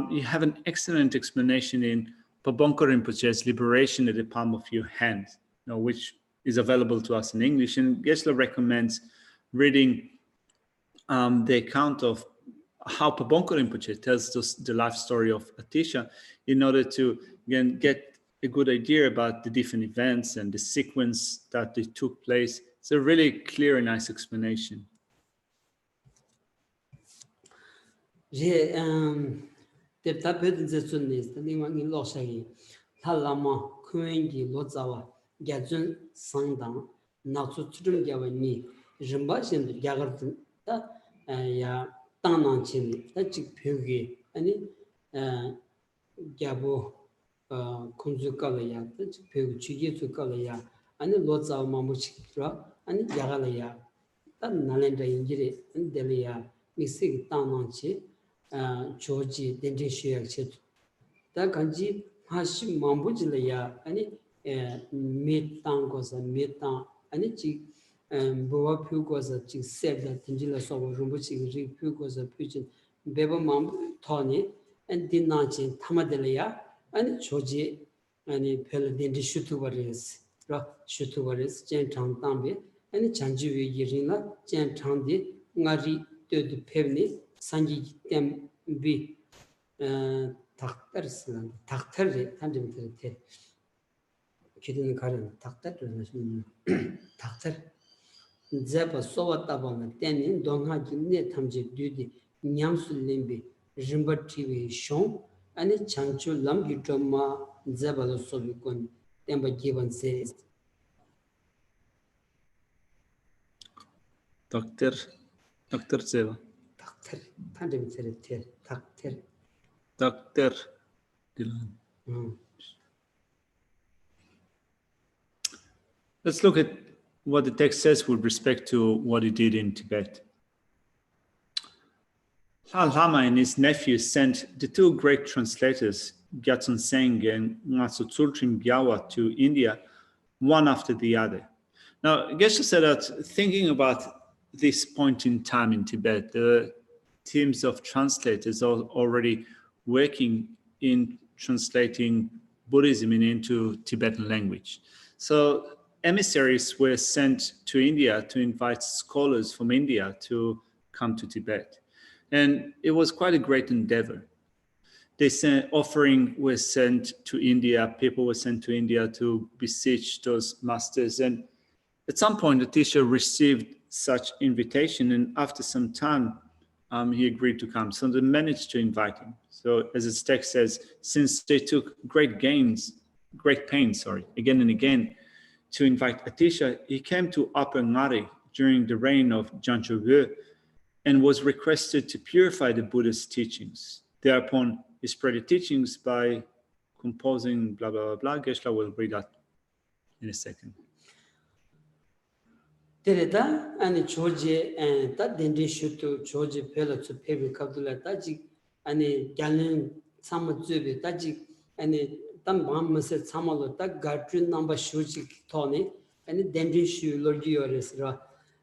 you have an excellent explanation in Pabongko Rinpoche's Liberation at the Palm of Your Hand, which is available to us in English. And Geshe recommends reading the account of how Pabongko Rinpoche tells the life story of Atisha in order to, again, get a good idea about the different events and the sequence that they took place. It's a really clear and nice explanation. 땅난치니 딱지 벽이 아니 야보 군주가래야 딱지 벽 지게주가래야 아니 로자마 마무치라 아니 야가래야 딱 나랜다 인지리 안델이야 미식 땅난치 조지 덴디시약 체 다 간지 하시 mambu지려야 아니 메땅 거서 메땅 아니 지 보아 표고서 지 셉다 든질러 서버 rumbu치 리 표고서 표진 베버 맘 토니 엔디나지 타마들려야 아니 조지 아니 펠 덴디 슈투버리스 라 슈투버리스 젠탕 땅베 아니 잔지위 이리나 젠탕디 ngari töd pevni sangi tembi taktarslan taktarri tanjim te kidin karin taktar taktar zeba sova tabana tenin donha gimne tamji düdi nyamsu limbi rimba tv shon ani chanchu lamgi drama zeba lo sobi kon temba given series Doctor Zeva. taktar tanjim te taktar Doctor Dylan. Let's look at what the text says with respect to what he did in Tibet. Lama and his nephew sent the two great translators, Gyatson Seng and Tsultrim Gyawa, to India, one after the other. Now, Geshe said that thinking about this point in time in Tibet, the teams of translators are already working in translating Buddhism into Tibetan language. So emissaries were sent to India to invite scholars from India to come to Tibet. And it was quite a great endeavor. Offering was sent to India, people were sent to India to beseech those masters. And at some point, the teacher received such invitation, and after some time, he agreed to come. So they managed to invite him. So as its text says, since they took great pains, again and again, to invite Atisha, he came to Upper Ngari during the reign of Janchogue and was requested to purify the Buddhist teachings. Thereupon, he spread the teachings by composing blah, blah, blah, blah. Geshe will read that in a second. Tereda and George and that didn't shoot to George Pellet to pay with Kabdula Tajik and a gallon Samazubi Tajik and a Tambam said Samalo that Gatrin number Shuchi Tony and a dendry shoe Lordi or Resra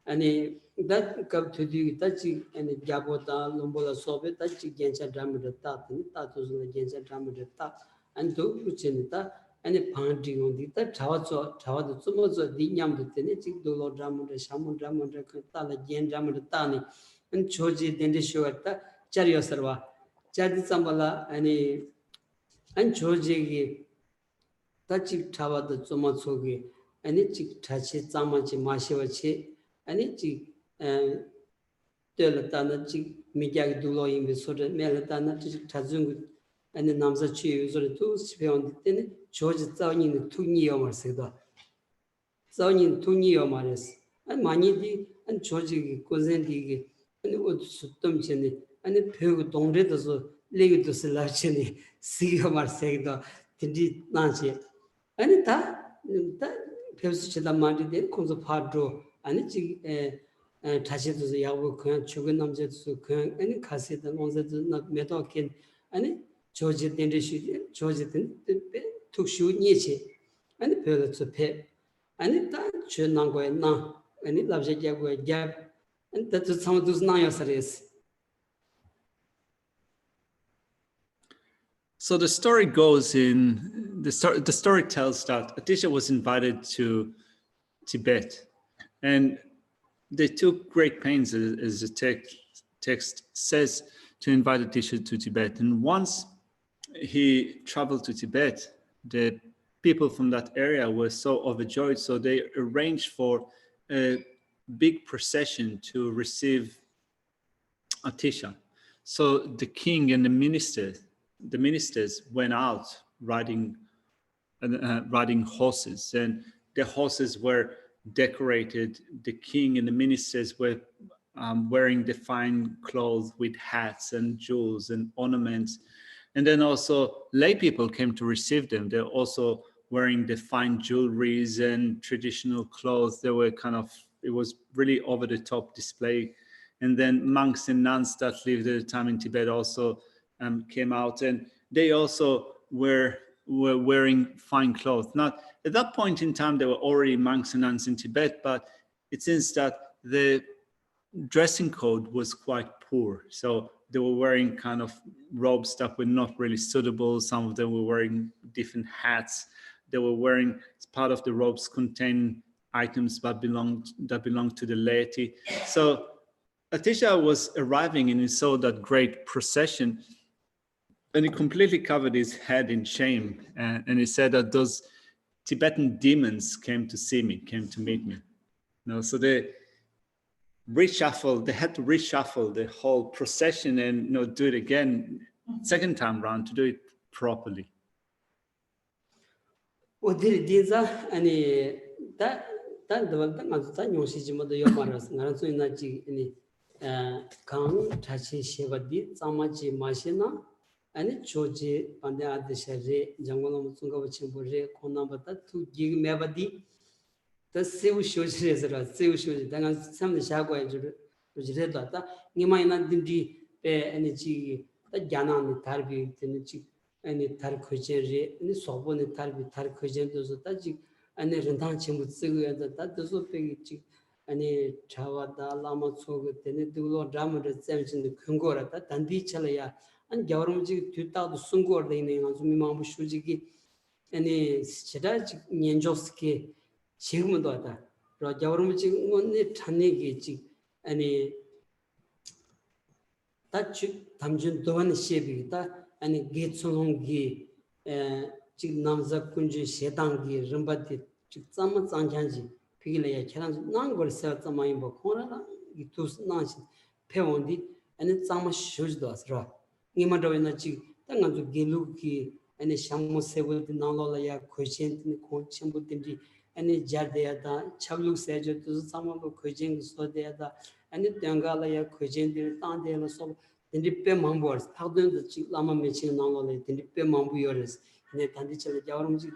and a that come to do Tajik and a Gabota Lombola Sobe Tajik against a dramatic tat and that was against a dramatic tat and do Uchinita. And a pounding on the Tawazo, Tawad, so much of the Yam, the Tenetic, Dolo Dramund, Shamun Dramund, Kantala, Yen Dramund, and Choji, then the show at Chariosarva, Jadi Sambala, and Choji, Tachi Tawad, the Somatsogi, and it touches Samachi, Mashivachi, and it Delatana, Mijak Dulo in the Soda, Melatana, Tazung, and the Namsachi is two spion the George Zawin the 2 year Seda. Zawin 2 year Maris, and Manidi and George Gozendi, and it would Sutum Jenny, and the Pug don't read us leave to Selachini, see Marsegda, Tindi Nancy. And that Pevsich Mandi then comes a part draw, and it touches the Yawu, Chuganam Jetsu, and Casset and on the not Metokin, and it George didn't George took shoot Nietzsche and the pillar to pep and it done should not go now and it loves a jab and that is some of those nayas. So the story goes in the story tells that Atisha was invited to Tibet and they took great pains, as the text says, to invite Atisha to Tibet. And once he traveled to Tibet, the people from that area were so overjoyed, so they arranged for a big procession to receive Atisha. So the king and the ministers went out riding horses, and the horses were decorated. The king and the ministers were wearing the fine clothes with hats and jewels and ornaments. And then also lay people came to receive them. They're also wearing the fine jewelries and traditional clothes. They were it was really over the top display. And then monks and nuns that lived at the time in Tibet also came out, and they also were wearing fine clothes. Not at that point in time, there were already monks and nuns in Tibet, but it seems that the dressing code was quite poor. So they were wearing kind of robes that were not really suitable. Some of them were wearing different hats. They were wearing, as part of the robes contain items that belonged to the laity. So Atisha was arriving and he saw that great procession, and he completely covered his head in shame. And he said that those Tibetan demons came to see me, came to meet me. So they had to reshuffle the whole procession and do it again, second time round, to do it properly. 어디 디자 아니 다 단도만 맞다 뇽시지모도 요마라스 나는 소이나지 아니 강 다시 쉐바디 자마지 마시나 아니 조지 반대 아드샤제 장고노 무슨가 친구제 코나바다 투기 메바디 더 세우 쇼지레스라 세우 쇼지 당한 삼는 샤고에 주르레다다 니마이나 딘디 베 에너지 다 갸나니 다르비 되는지 아니 다르 코제리 아니 소보네 다르비 다르 코제도서 다지 아니 렌당 친구 쓰고야 다도서 베기지 아니 차와다 라마 소고 되네 두로 드라마를 잼진데 큰거라다 단디 찰이야 아니 겨울음지 뒤따도 숨고르데 있는 거 미망부 쇼지기 아니 시다지 년조스케 지금도 하다. 로 겨울음지 언니 찬내기지 아니 다치 담준 도한 시비다 아니 게츠롱기 지금 남자 군주 세당기 름바디 직zam은 장장지 비길래야 계란 난걸 세웠다 많이 뭐 코라나 이 투스 나시 배원디 아니 장마 쇼지도 왔어. 이마도에나 지 땅간주 게루기 아니 샹모 세고디 나로라야 코첸티 코첸부든지 아니 자데야다 차블룩 세저도 상모도 코첸 소데야다 아니 땡가라야 코첸디 땅데라서 딘디페 망보스 타도는 지 라마 메치 나로레 딘디페 망부요레스 네 단디철 자오름지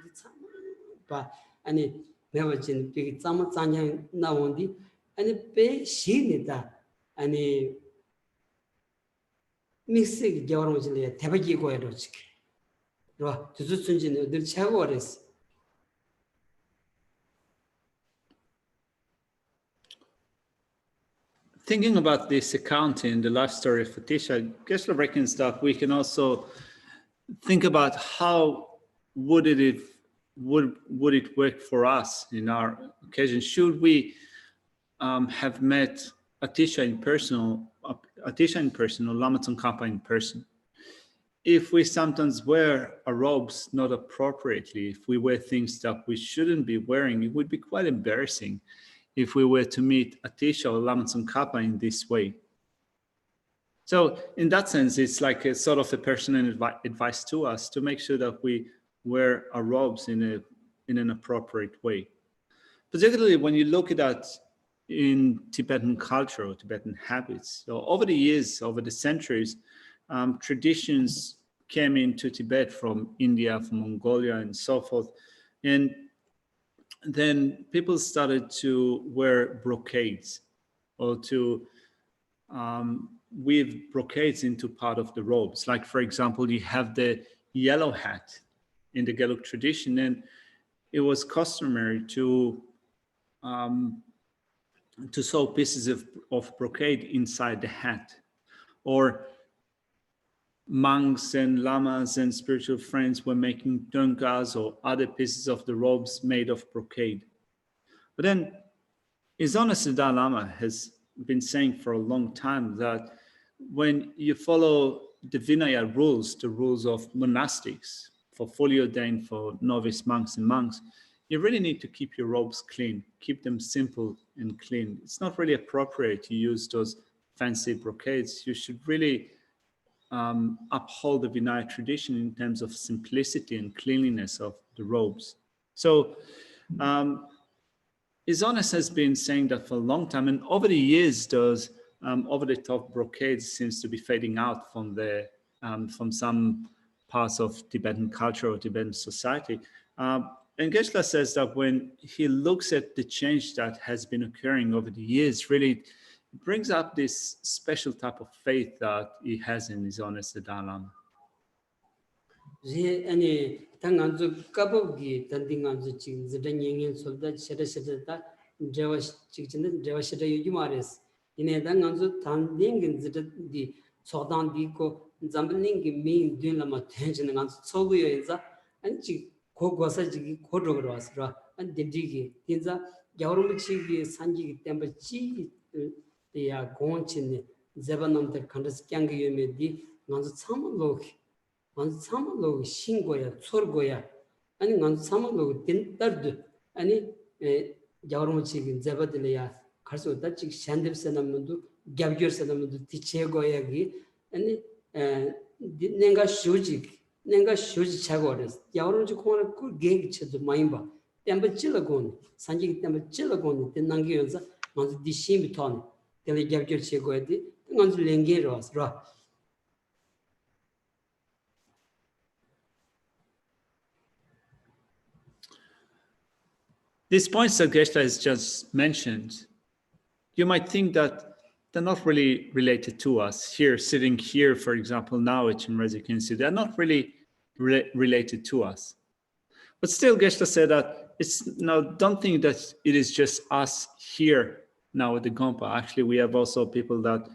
바 아니 매버진 비 짬마 짠냥 나온디 아니 베 시니다 아니 믹스 겨울음질에 대박이 고야로 지키 로 두두순진에 늘 차고레스 Thinking about this account in the life story of Atisha, Geshe reckons that we can also think about how would it work for us in our occasion. Should we have met Atisha in person, or Lama Tsongkhapa in person? If we sometimes wear our robes not appropriately, if we wear things that we shouldn't be wearing, it would be quite embarrassing if we were to meet Atisha or Lama Tsongkhapa in this way. So in that sense, it's like a sort of a personal advice to us to make sure that we wear our robes in an appropriate way. Particularly when you look at that in Tibetan culture or Tibetan habits. So over the years, over the centuries, traditions came into Tibet from India, from Mongolia, and so forth. And then people started to wear brocades or to weave brocades into part of the robes. Like, for example, you have the yellow hat in the Gelug tradition, and it was customary to sew pieces of brocade inside the hat. Or monks and lamas and spiritual friends were making tunkas or other pieces of the robes made of brocade. But then His Holiness the Dalai Lama has been saying for a long time that when you follow the Vinaya rules, the rules of monastics, for fully ordained, for novice monks and monks, you really need to keep your robes clean, keep them simple and clean. It's not really appropriate to use those fancy brocades. You should really uphold the Vinaya tradition in terms of simplicity and cleanliness of the robes. So His Holiness has been saying that for a long time, and over the years, those over-the-top brocades seems to be fading out from some parts of Tibetan culture or Tibetan society. And Geshe says that when he looks at the change that has been occurring over the years, really, brings up this special type of faith that he has in his honest Dalai Lama. 제 아니 당한주 까보기 단딩한주 지금 저런 솔다 셔셔다 제와 지금 제와 셔다 유지 말했어 이내 당한주 단딩긴 저디 소단디고 잠블링기 미 듄라마 텐션은 안 소고요 인자 안지 고고사지기 고적으로 왔어 안 딘디기 인자 여름치기 산지기 때문에 야 공치네 제반놈들 컨더스 깡기 유메디 먼저 참을로기 먼저 참을로 신고야 철고야 아니 먼저 참을로 딘더드 아니 여름치기 제바들이야 갈수 없다 지 샨듭세남도 갸브겨세남도 티체고야기 아니 내가 쇼지 차고르스 여름치 코나 그 게기쳐도 많이 봐 템버 찔러곤 산지기 템버 찔러곤 된난게 연사 먼저 디심부터 텔레 갸브겨치고야디 먼저 랭게로스라 These points that Geshe has just mentioned, you might think that they're not really related to us. Here, sitting here, for example, now at Recitation, they're not really related to us. But still, Geshe said that don't think that it is just us here now at the Tsongkhapa. Actually, we have also people that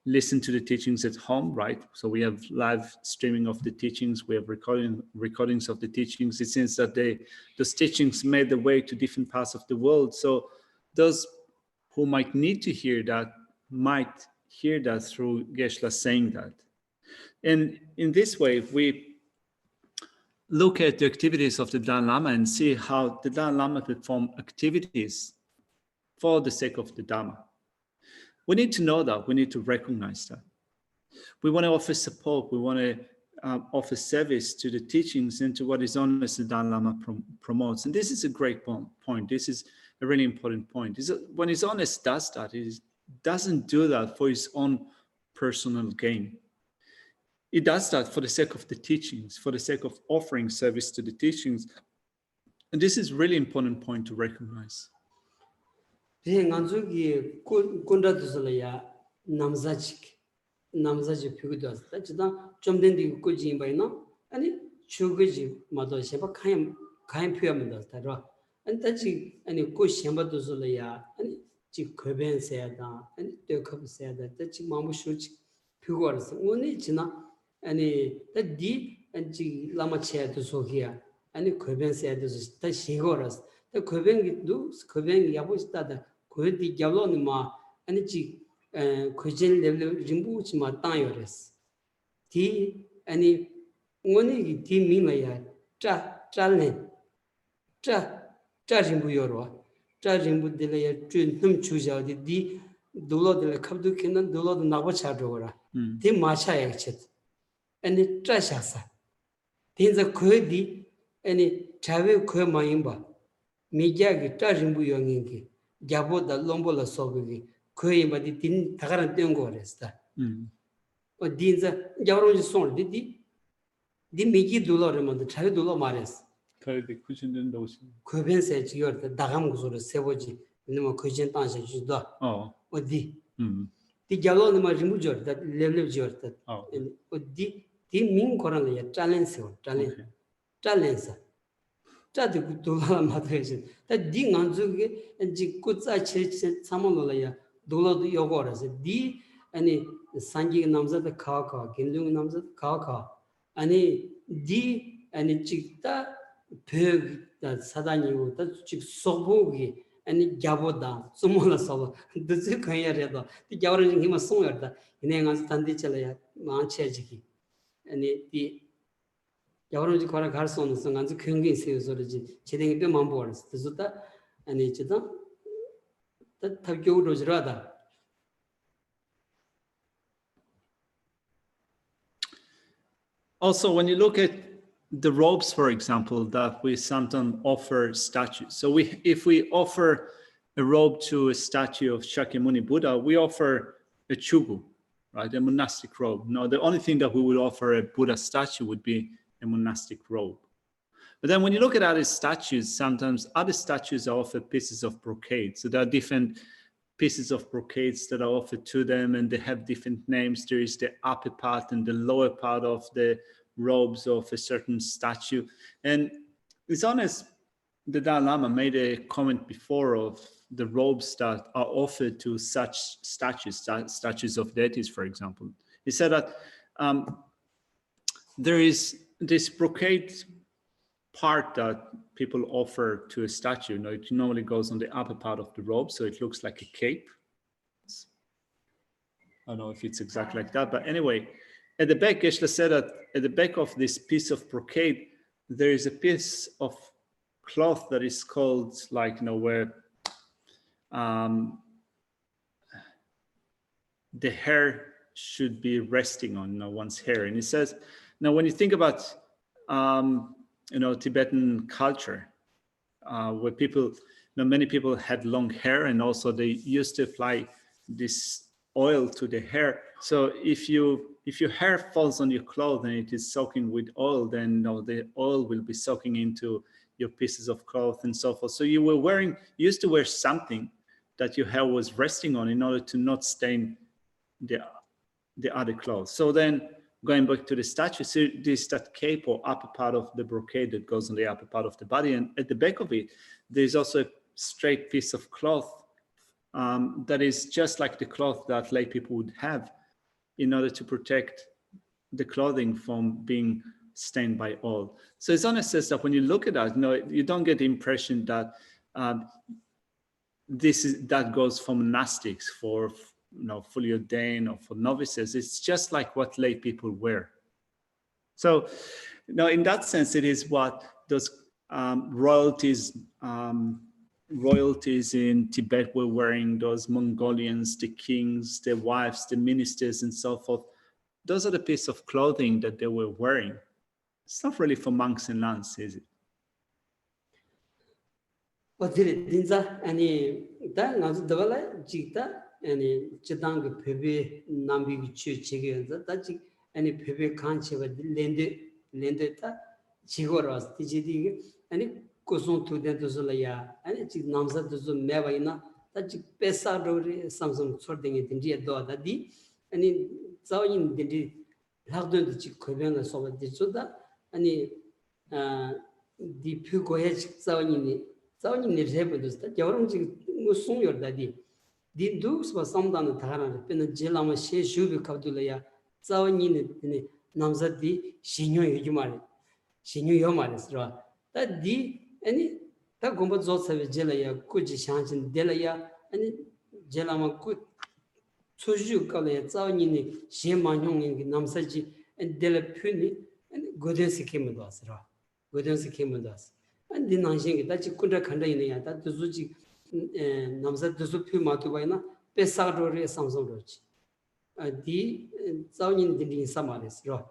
listen to the teachings at home, right? So we have live streaming of the teachings, we have recordings of the teachings. It seems that those teachings made their way to different parts of the world. So those who might need to hear that might hear that through Geshe saying that. And in this way, if we look at the activities of the Dalai Lama and see how the Dalai Lama perform activities for the sake of the Dharma, we need to know that, we need to recognize that. We want to offer support, we want to offer service to the teachings and to what His Holiness the Dalai Lama promotes. And this is a great point. This is a really important point. When His Holiness does that, he doesn't do that for his own personal gain. He does that for the sake of the teachings, for the sake of offering service to the teachings. And this is a really important point to recognize. 제 꼰다도서야 남자직 피고도 다지다 좀 된디 꾸지 바이나 아니 추거지 마도 셰바 카임 표현만 다라 아니 다지 아니 고 셴바도서야 아니 지 거벤세야다 아니 되컵세야다 다지 마무슈지 피고라서 오늘 지나 아니 다디 안지 라마체도 소기야 아니 거벤세야도 다 시고라서 다 거벤기도 거벤이 야보스다다 거기 잡로는 마 아니지 거진 레벨 림부치 마 땅요레스 디 아니 오늘 디 미마야 짜잘네 림부요로 림부들에 준 추자디 디 돌로들 갑도 켄는 돌로도 나고 차도라 디 마차야 쳇 아니 짜샤사 딘자 거디 아니 자외 거 마임바 미자기 림부요인기 야보다 롬볼라 소비기 거의 뭐디 딘 다가란 떼온 거랬다. 딘자 야로지 손 디 미기 돌러면도 자유 돌러 말했어. 거기 쿠신된 도시. 거변세 지역에 다감 구조를 세워지. 너무 거진 땅에 주도. 어디? 디 야로는 뭐 리무저다 레벨 지역다. 어디 디 거란에 챌린스. 짜도 돌아 맞아야지. 다 딩안주게 이제 꽃자 칠칠 참을로야 돌아도 요거라서 디 아니 산지 남자도 카카 김중 남자도 카카 아니 디 아니 찍다 벽다 사다니고 다 찍 소보기 아니 잡보다 숨어서 드지 그야래도 디 겨울에 힘을 송여다 이내가 단디절이야 많체지기 아니 디 여러분이 거라 갈 수 없는 순간 경기 세우서지 제대로 뼈만 보았어. 그래서 아니 진짜 다 타교로 지라다. Also, when you look at the robes, for example, that we sometimes offer statues. So if we offer a robe to a statue of Shakyamuni Buddha, we offer a chugu, right? A monastic robe. No, the only thing that we would offer a Buddha statue would be a monastic robe. But then when you look at other statues, sometimes other statues are offered pieces of brocade. So there are different pieces of brocades that are offered to them, and they have different names. There is the upper part and the lower part of the robes of a certain statue. And it's honest, the Dalai Lama made a comment before of the robes that are offered to such statues of deities, for example. He said that there is this brocade part that people offer to a statue. It normally goes on the upper part of the robe, so it looks like a cape. I don't know if it's exactly like that, but anyway, at the back, Geshe said that at the back of this piece of brocade, there is a piece of cloth that is called, like, where the hair should be resting on, one's hair. And he says, now when you think about Tibetan culture, where people, many people had long hair, and also they used to apply this oil to the hair. So if your hair falls on your clothes and it is soaking with oil, then the oil will be soaking into your pieces of cloth and so forth. So you used to wear something that your hair was resting on in order to not stain the other clothes. So then, going back to the statue, so there's that cape or upper part of the brocade that goes on the upper part of the body, and at the back of it, there's also a straight piece of cloth that is just like the cloth that lay people would have in order to protect the clothing from being stained by oil. So it's honest says that when you look at that, you don't get the impression that that goes for monastics, for fully ordained, or for novices. It's just like what lay people wear. So in that sense, it is what those royalties in Tibet were wearing, those Mongolians, the kings, their wives, the ministers, and so forth. Those are the piece of clothing that they were wearing. It's not really for monks and nuns, is it? 어디를 딘자 아니 다 나도 더발라 지다 아니 지당그 베베 남비 지게서 다지 아니 베베 칸체가 렌데다 지고라스 디지디 아니 고송 투데도슬이야 아니 지 남자도 좀 매바이나 다지 페사도리 삼성 초딩이 딘디에 도다디 아니 자인 딘디 학도도 지 거변을 소바디 주다 아니 디퓨고에 자인이 자원이 내세버도스다 여름지 무슨 요다디 디두스 바삼다는 다가나 페는 제라마 셰슈비 카둘이야 자원이네 남자디 신요이 말이 신요요 말이스라 다디 아니 다 공부 조사베 제라야 꾸지 샹진 데라야 아니 제라마 꾸 소주 깔에 자원이네 셰만용이 남사지 데라 푸니 아니 고데스 케문도스라 고데스 케문도스 디 난싱이 다치 군다 칸다이네야 다 두주지 남자 두주 피마토바이나 페사도르에 삼성로지 디 자원인 디 사마레스로.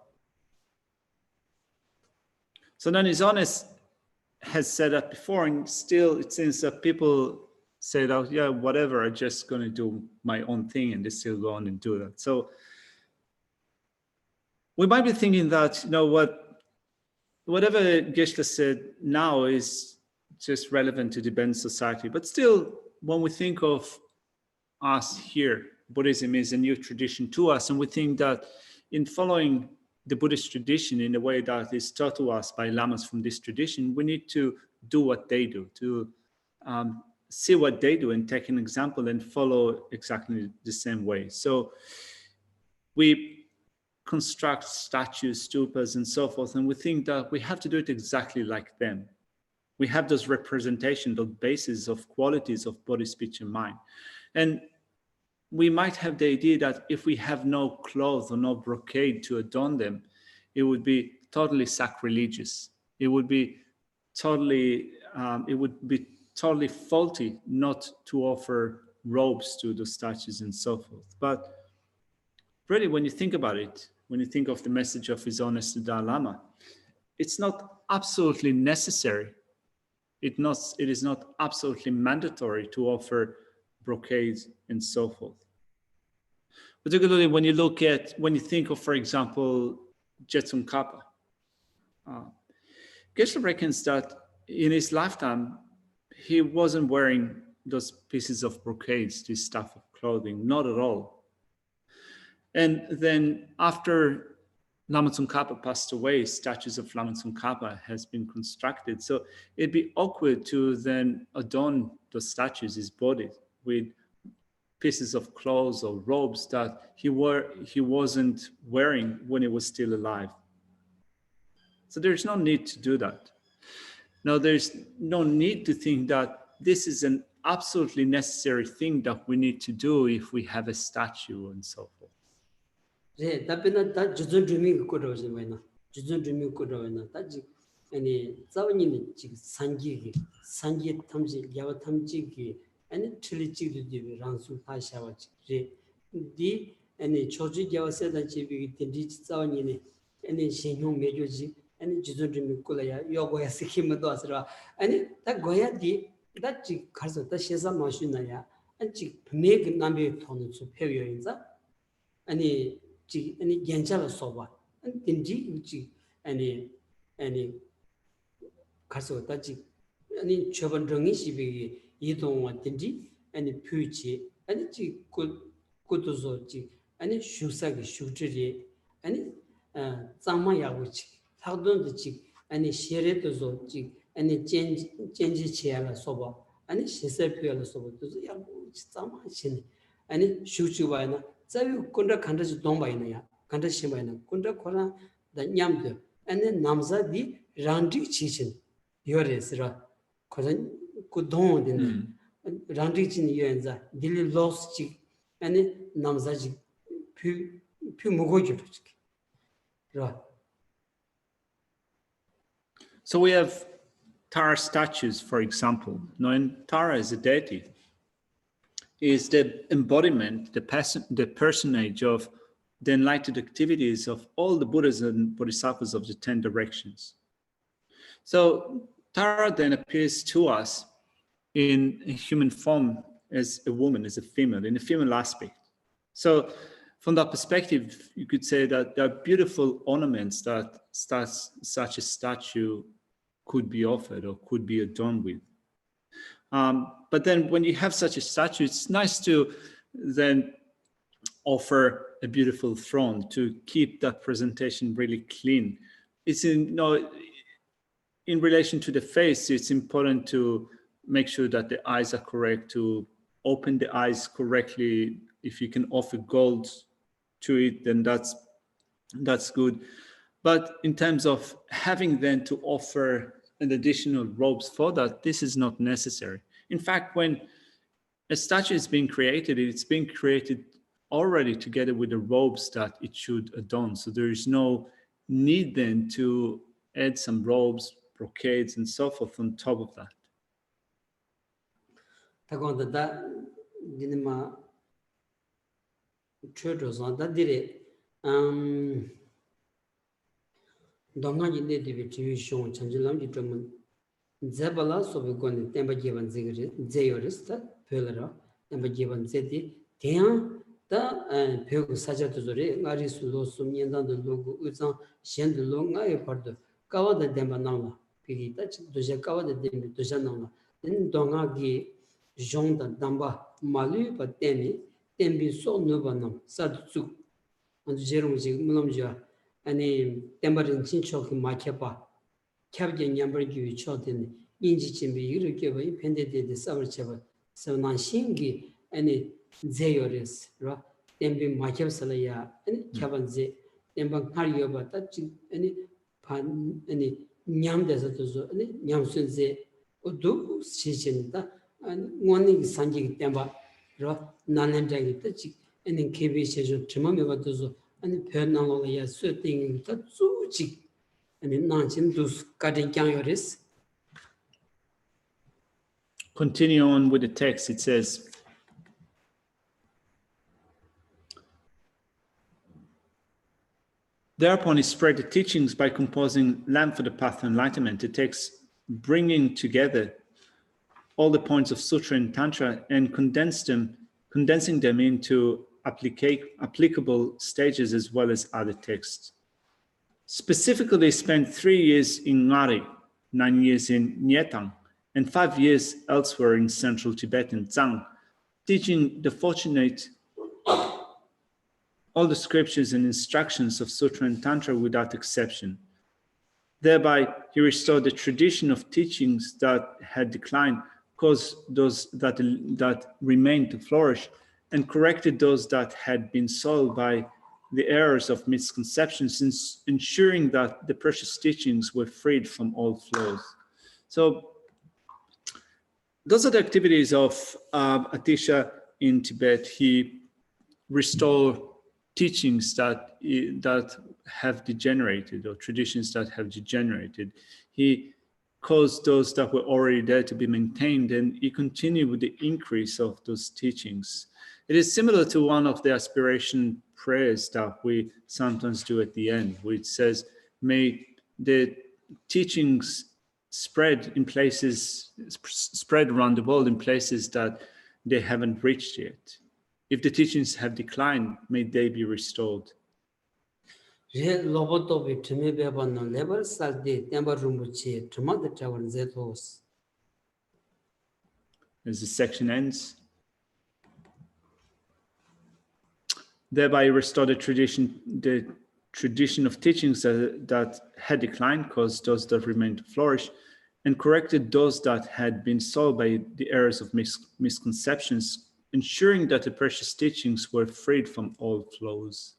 So then his honest has said that before, and still it seems that people say that, yeah, whatever, I'm just going to do my own thing, and they still go on and do that. So we might be thinking that, whatever Geshe said now is just relevant to Tibetan society. But still, when we think of us here, Buddhism is a new tradition to us. And we think that in following the Buddhist tradition in the way that is taught to us by lamas from this tradition, we need to do what they do, to see what they do and take an example and follow exactly the same way. So we construct statues, stupas, and so forth, and we think that we have to do it exactly like them. We have those representations, those bases of qualities of body, speech, and mind. And we might have the idea that if we have no clothes or no brocade to adorn them, it would be totally sacrilegious. It would be totally faulty not to offer robes to the statues and so forth. But really, when you think about it, when you think of the message of His Holiness the Dalai Lama, it's not absolutely necessary. It is not absolutely mandatory to offer brocades and so forth. Particularly when you think of, for example, Tsongkhapa. Geshe reckons that in his lifetime, he wasn't wearing those pieces of brocades, this stuff of clothing, not at all. And then after Lama Tsongkhapa passed away, statues of Lama Tsongkhapa has been constructed. So it'd be awkward to then adorn those statues, his body, with pieces of clothes or robes that he wasn't wearing when he was still alive. So there's no need to do that. Now, there's no need to think that this is an absolutely necessary thing that we need to do if we have a statue and so forth. 제 답변은 다 주전 주민 거라서 왜나 주전 주민 거라나 다지 아니 자원이는 지금 산기 탐지 야와 탐지기 아니 틀리지도 랑수 하샤와지 디 아니 초지 야와세다 집이 딘디 자원이네 아니 신용 매조지 아니 주전 주민 거라야 요거야 스키면도 왔으라 아니 다 고야디 다지 가서 다 시사 마시나야 아니 매그 남비 돈을 주 배워인자 아니 아니 괜찮아 소바 딘지 우지 아니 가서 다지 아니 저번 정이 시비 이동와 딘지 아니 표지 아니 지 고도서지 아니 슈사기 슈지리 아니 장마야고지 사도든지 아니 셰레도서지 아니 젠지 치야라 소바 아니 시설표야라 소바도 야고 장마신 아니 슈주바나 자유 군다 간다지 동바이나야 간다시 바이나 군다 코나 다 냠도 아니 남자디 란디 치신 요레스라 코전 구동된 란디 친 요엔자 딜리 로스치 아니 남자지 퓨 무고지로지 라. So we have Tara statues, for example. Now, Tara is a deity, is the embodiment, the personage of the enlightened activities of all the Buddhas and Bodhisattvas of the 10 directions. So Tara then appears to us in a human form as a woman, as a female, in a female aspect. So from that perspective, you could say that there are beautiful ornaments that such a statue could be offered or could be adorned with. But then when you have such a statue, it's nice to then offer a beautiful throne to keep that presentation really clean. It's in relation to the face, it's important to make sure that the eyes are correct, to open the eyes correctly. If you can offer gold to it, then that's good. But in terms of having then to offer an additional robes for that, this is not necessary. In fact, when a statue is being created, it's being created already together with the robes that it should adorn. So there is no need then to add some robes, brocades, and so forth on top of that. 동안이 내디비 지휘숑 전질람지 좀 제발라 소비고니 템바기반 제요르스타 펠라 템바기반 제디 대양다 배우 사자도들이 나리술로 숨년단도 로고 의상 현도 롱아에 버도 까와다 템바 나와 비기다 도제 까와다 템비 도자 나와 인 동아기 종다 담바 말루 바테니 템비 소노바남 사두츠 안주 제롬지 물음지야 아니 템버린 친척이 마켜봐 캡게 냠버기 초된 인지침비 이렇게 봐 펜데데데 싸버쳐봐 서난 신기 아니 제요레스 라 템비 마켜살이야 아니 캡반제 템방 하리여봐 따지 아니 반 아니 냠데서도 아니 냠순제 어두 시신다 아니 원닝 산지 템바 라 나넨자기 따지 아니 케비시죠 주마메바도 아니 변나로야 수팅이 다 주지 아니 난진도 가든장요레스. Continue on with the text. It says, thereupon he spread the teachings by composing Lamp for the Path of Enlightenment, a text bringing together all the points of Sutra and Tantra and condensing them into applicable stages as well as other texts. Specifically spent 3 years in Ngari, 9 years in Nyetang, and 5 years elsewhere in central Tibet and Zhang, teaching the fortunate all the scriptures and instructions of Sutra and Tantra without exception. Thereby, he restored the tradition of teachings that had declined, caused those that remained to flourish, and corrected those that had been soiled by the errors of misconceptions, ensuring that the precious teachings were freed from all flaws. So, those are the activities of Atisha in Tibet. He restored teachings that have degenerated, or traditions that have degenerated. He caused those that were already there to be maintained, and he continued with the increase of those teachings. It is similar to one of the aspiration prayers that we sometimes do at the end, which says, may the teachings spread around the world in places that they haven't reached yet. If the teachings have declined, may they be restored. There's the section ends. Thereby restore the tradition of teachings that had declined, caused those that remained to flourish, and corrected those that had been soiled by the errors of misconceptions, ensuring that the precious teachings were freed from all flaws.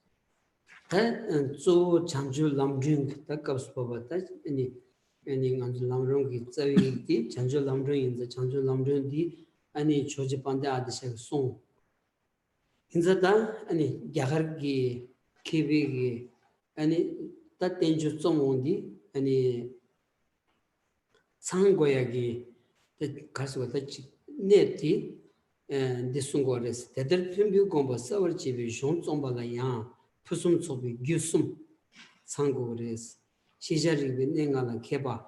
Disungores, Tether Pimbu Gomba, Sour Chibi, Shon Zombalaya, Pusum Sobi, Gusum, Sangores, Shijari with Nengala Keba,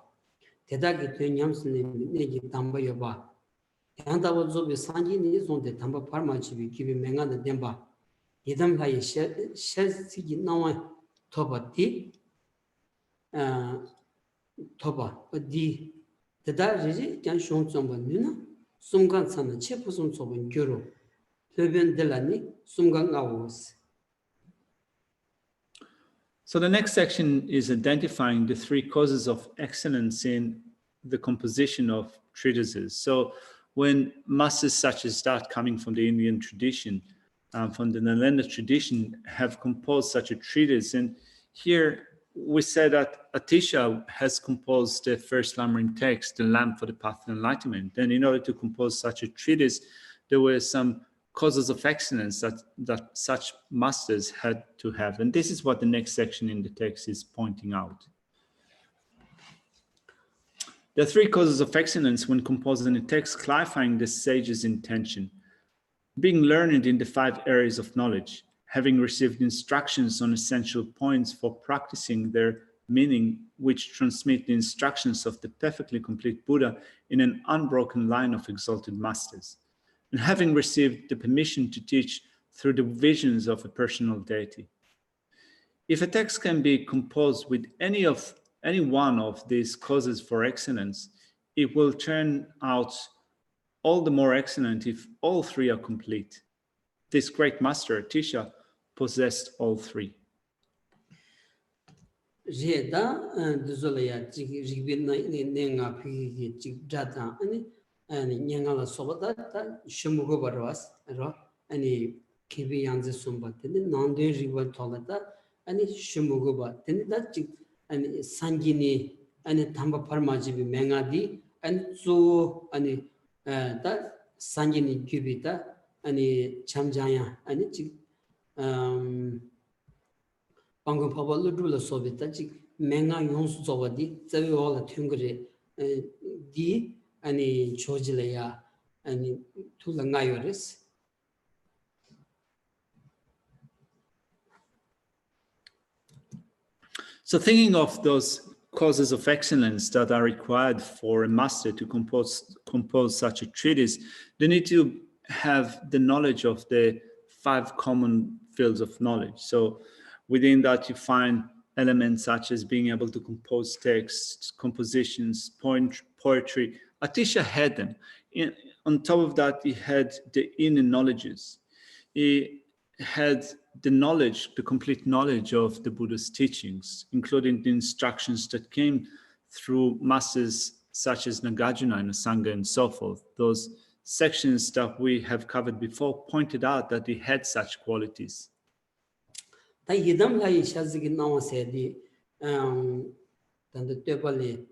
Tedaki Yamson, Negi Tamba Yoba. Yanda was Zobi Sanjin is on the Tamba Parma Chibi, giving Menga the Demba. Yedam Hai Shed Sigi Nawa Toba T Toba, but the Darji can show Zomba Nuna. So the next section is identifying the three causes of excellence in the composition of treatises. So when masters such as that coming from the Indian tradition, from the Nalanda tradition, have composed such a treatise, and here we said that Atisha has composed the first Lamrim text, the Lamp for the Path of Enlightenment. And in order to compose such a treatise, there were some causes of excellence that such masters had to have. And this is what the next section in the text is pointing out. There are three causes of excellence when composing a text, clarifying the sage's intention. Being learned in the 5 areas of knowledge, having received instructions on essential points for practicing their meaning, which transmit the instructions of the perfectly complete Buddha in an unbroken line of exalted masters, and having received the permission to teach through the visions of a personal deity. If a text can be composed with any one of these causes for excellence, it will turn out all the more excellent if all 3 are complete. This great master, Atisha, possessed all 3. 방금 봐봐도 둘러 소비다 지 맹아 용수 저거디 저기 올라 튕그리 디 아니 조질래야 아니 둘랑가요레스. So thinking of those causes of excellence that are required for a master to compose such a treatise, they need to have the knowledge of the 5 common fields of knowledge. So within that you find elements such as being able to compose texts, compositions, poetry. Atisha had them. On top of that, he had the inner knowledges. He had the knowledge, the complete knowledge of the Buddha's teachings, including the instructions that came through masters such as Nagarjuna and Sangha and so forth. Those sections that we have covered before pointed out that he had such qualities. 다 이담 라이 샤즈기 나와세디 단데 때발리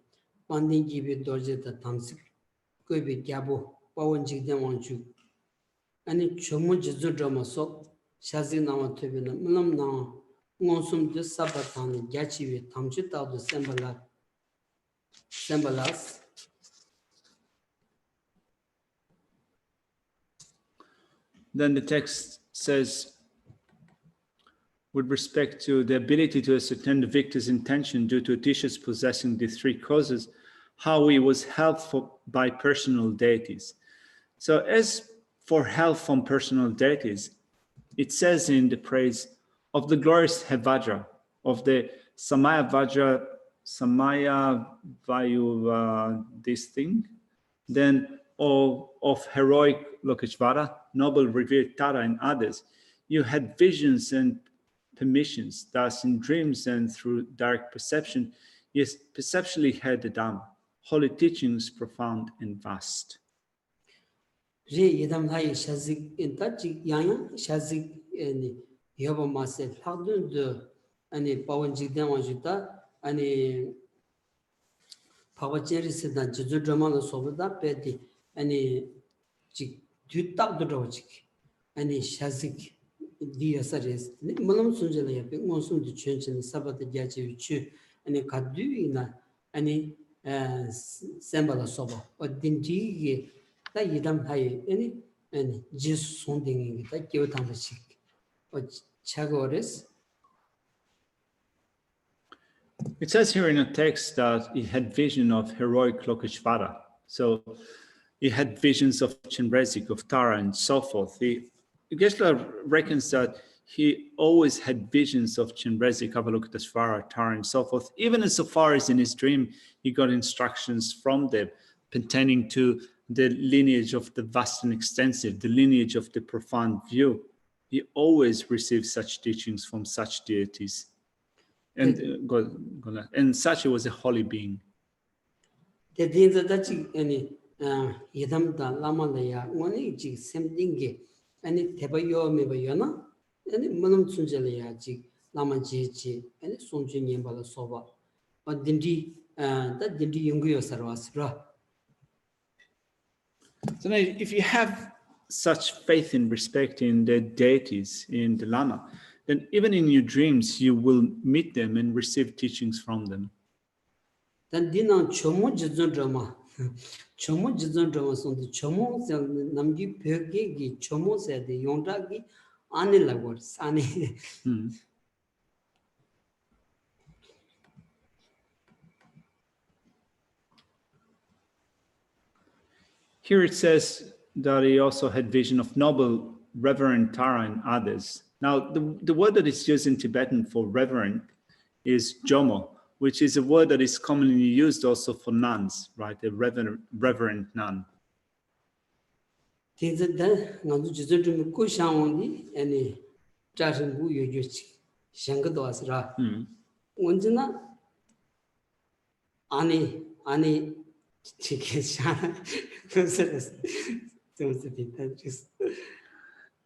반딩 기비 도제다 담스 거비 갸보 바원지 대원주 아니 조문 지조점어서 샤즈기 나와 테비나 물럼나 ngonsum de sabatani gachiwi tamchitaw de sembalas Then the text says, with respect to the ability to ascertain the victor's intention due to Atisha's possessing the three causes, how he was helped by personal deities. So as for help from personal deities, it says in the praise of the glorious Hevajra, of the Samaya Vayu, this thing, then of heroic Lokeshvara, noble revered Tara and others, you had visions and permissions, thus in dreams and through direct perception, you perceptually heard the Dhamma, holy teachings profound and vast. 여보 마세 학도도 아니 바원직된 와주다 아니 파워체리스다 주주드라마로 소보다 베디 아니 지 뒤딱도로지 아니 샤직 디아사레스 물론 순절이야 백몬순도 전전 사바데 야지위치 아니 가두이나 아니 셈발로 소보 어딘지게 다 이담 하이 아니 지수 손딩이 다 기어탄다식 It says here in a text that he had vision of heroic Lokeshvara. So he had visions of Chenrezig, of Tara, and so forth. Geshe reckons that he always had visions of Chenrezig, Avalokiteshvara, Tara, and so forth. Even insofar as in his dream, he got instructions from them pertaining to the lineage of the vast and extensive, the lineage of the profound view. He always received such teachings from such deities. And such he was a holy being. So now, if you have such faith and respect in the deities, in the Lama, then even in your dreams, you will meet them and receive teachings from them. Then dinner chomo drama. Chomo drama on the chomo namgi pegi chomo said the yondagi anila words ani. Here it says that he also had vision of noble, reverend Tara and others. Now, the word that is used in Tibetan for reverend is jomo, which is a word that is commonly used also for nuns, right? A reverend nun.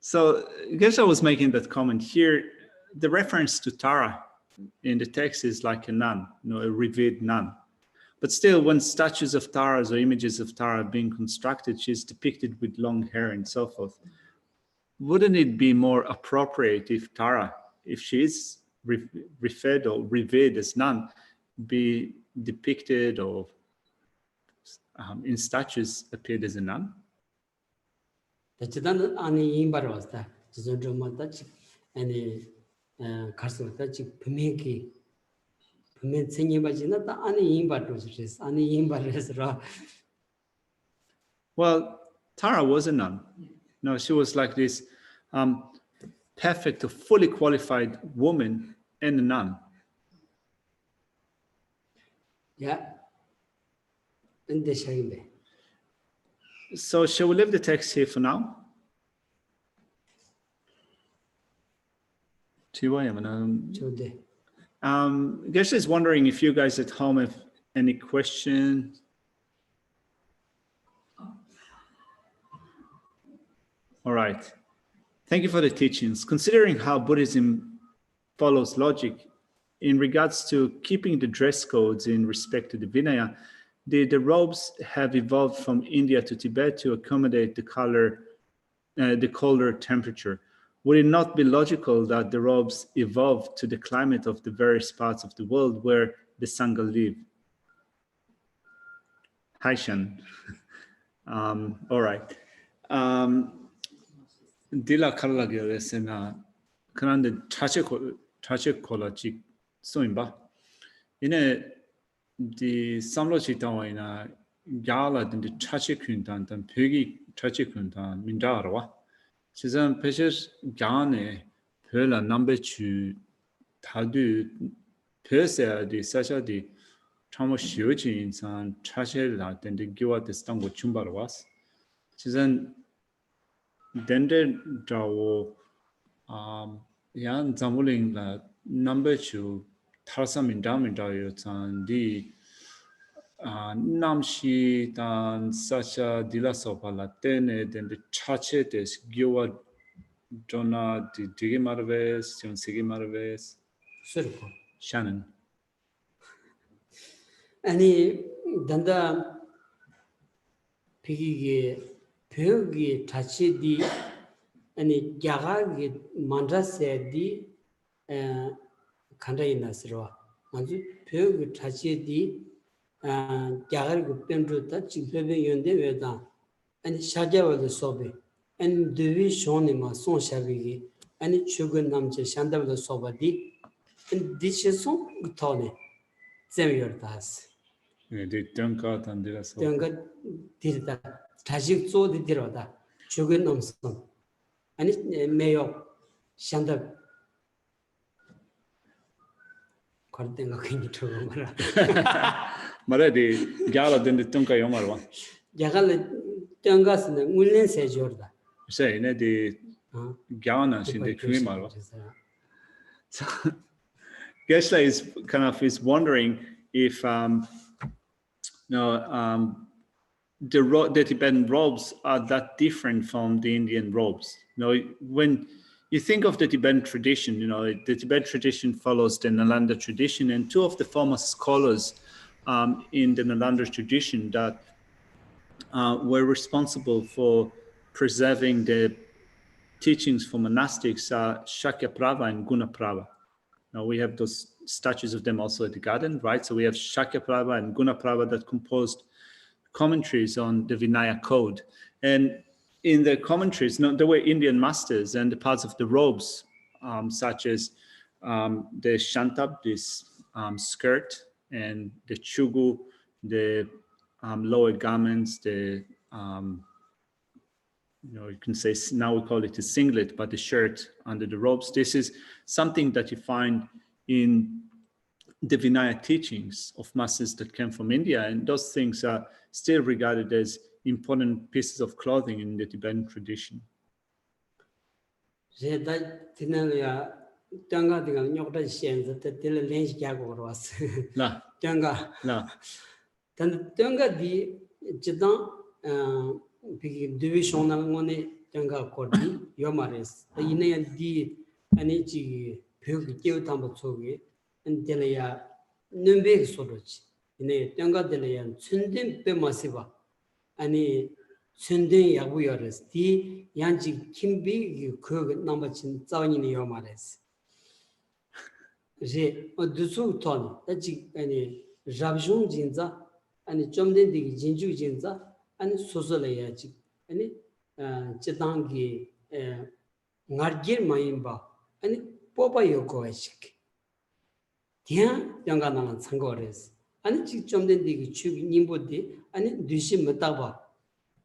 So Geshe was making that comment here. The reference to Tara in the text is like a nun, a revered nun. But still, when statues of Taras or images of Tara are being constructed, she's depicted with long hair and so forth. Wouldn't it be more appropriate if Tara, if she is referred or revered as nun, be depicted or in statues appeared as a nun? Well, Tara was a nun. No, she was like this perfect, fully qualified woman and a nun. Yeah. And the shagimbe. So shall we leave the text here for now? Geshe is wondering if you guys at home have any questions. All right. Thank you for the teachings. Considering how Buddhism follows logic in regards to keeping the dress codes in respect to the Vinaya, the robes have evolved from India to Tibet to accommodate the colder temperature. Would it not be logical that the robes evolved to the climate of the various parts of the world where the Sangha live? Haishan. All right. Dila karlagyo resena kanande chache kola chik soimba. Ine di samlo chitawa ina gala din di chache kuntan tan pegi chache kuntan mindarwa. Sizan peshes gane pela number chu tadu pese di sacha di chamo shioji insan chache la den di giwa de stango chumbarwas. Sizan dende drawo yan zamuling la number chu tarsa minda yo tan di namshi tan sacha dila sopa la tene den de chache des giwa dona di digi marves jon sigi marves Surko. Shannon. 아니 단다 피기게 벽이 자체디 아니 야가게 만자세디 간다이나스로 아주 벽이 자체디 야가를 뺀주다 집회에 연대 외다 아니 샤자월도 소비 아니 드위 쇼니마 손샤비기 아니 죽은 남자 샨다월도 소바디 안 디시소 그토네 재미였다스 네, 덩가 단들어서. 덩가 딜다 다시 쪼디 들어다. 죽은 놈선. 아니 매요 샨다. 거든가 괜히 들어 말아. 말아디 갈아 든데 덩가 요말와. 야갈 덩가스는 물렌 세조르다. 세네 디 가나 신데 그게 말와. So Geshe is kind of wondering if the Tibetan robes are that different from the Indian robes. When you think of the Tibetan tradition, the Tibetan tradition follows the Nalanda tradition, and two of the foremost scholars in the Nalanda tradition that were responsible for preserving the teachings for monastics are Shakyaprabha and Gunaprabha. Now we have those statues of them also at the garden, right? So we have Shakyaprabha and Gunaprabha that composed commentaries on the Vinaya code. And in the commentaries, there were Indian masters, and the parts of the robes, such as the shantab, this skirt, and the chugu, the lower garments, the you can say now we call it a singlet, but the shirt under the robes. This is something that you find in the Vinaya teachings of masters that came from India, and those things are still regarded as important pieces of clothing in the Tibetan tradition. big division ngone tanga kodi yomares ine di ani ji phug keu tam choge entelya numbe sorochi ine tanga delya chundin pe masiba ani chundin yabu yores di yanji kimbi ko number chin zawni yomares je odusu ton aji ani rabjung jinza ani chomden di jinju jinza and Sozalayaji, and Chetangi Nargir Maimba, and Popa Yokoashik. Tia Yangana Sangores, and Chichomden de Chug Nimbodi, and Dushim Mataba,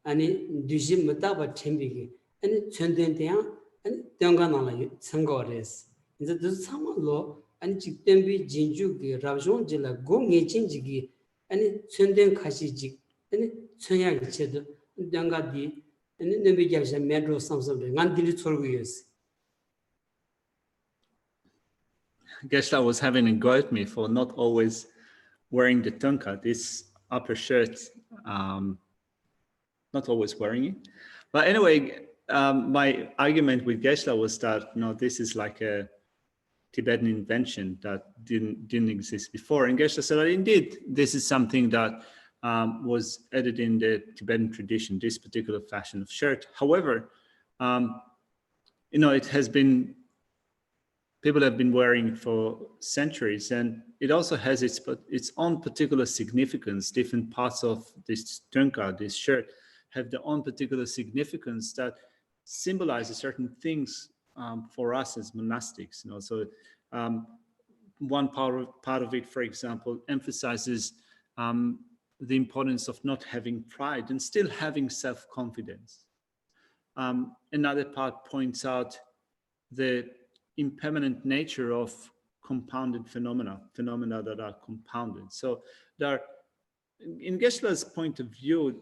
and Dushim Mataba Tembigi, and Chendentia, and Yangana Sangores. In the Sama law, and Chitembi Jinjugi, Rajon Jilla, Go Ngechinjigi, 아니 천된 가시직 아니 천약 제도 양가디 아니 넘비자서 메트로 삼삼데 간딜이 철구였어. Geshe was having a go at me for not always wearing the tonka, this upper shirt, not always wearing it. But anyway, my argument with Geshe was that this is like a Tibetan invention that didn't exist before. And Geshe said that indeed, this is something that was added in the Tibetan tradition, this particular fashion of shirt. However, it has been, people have been wearing it for centuries, and it also has its own particular significance. Different parts of this tonka, this shirt, have their own particular significance that symbolizes certain things for us as monastics. So one part of it, for example, emphasizes the importance of not having pride and still having self-confidence. Another part points out the impermanent nature of compounded phenomena that are compounded. So there, in Geshe's point of view,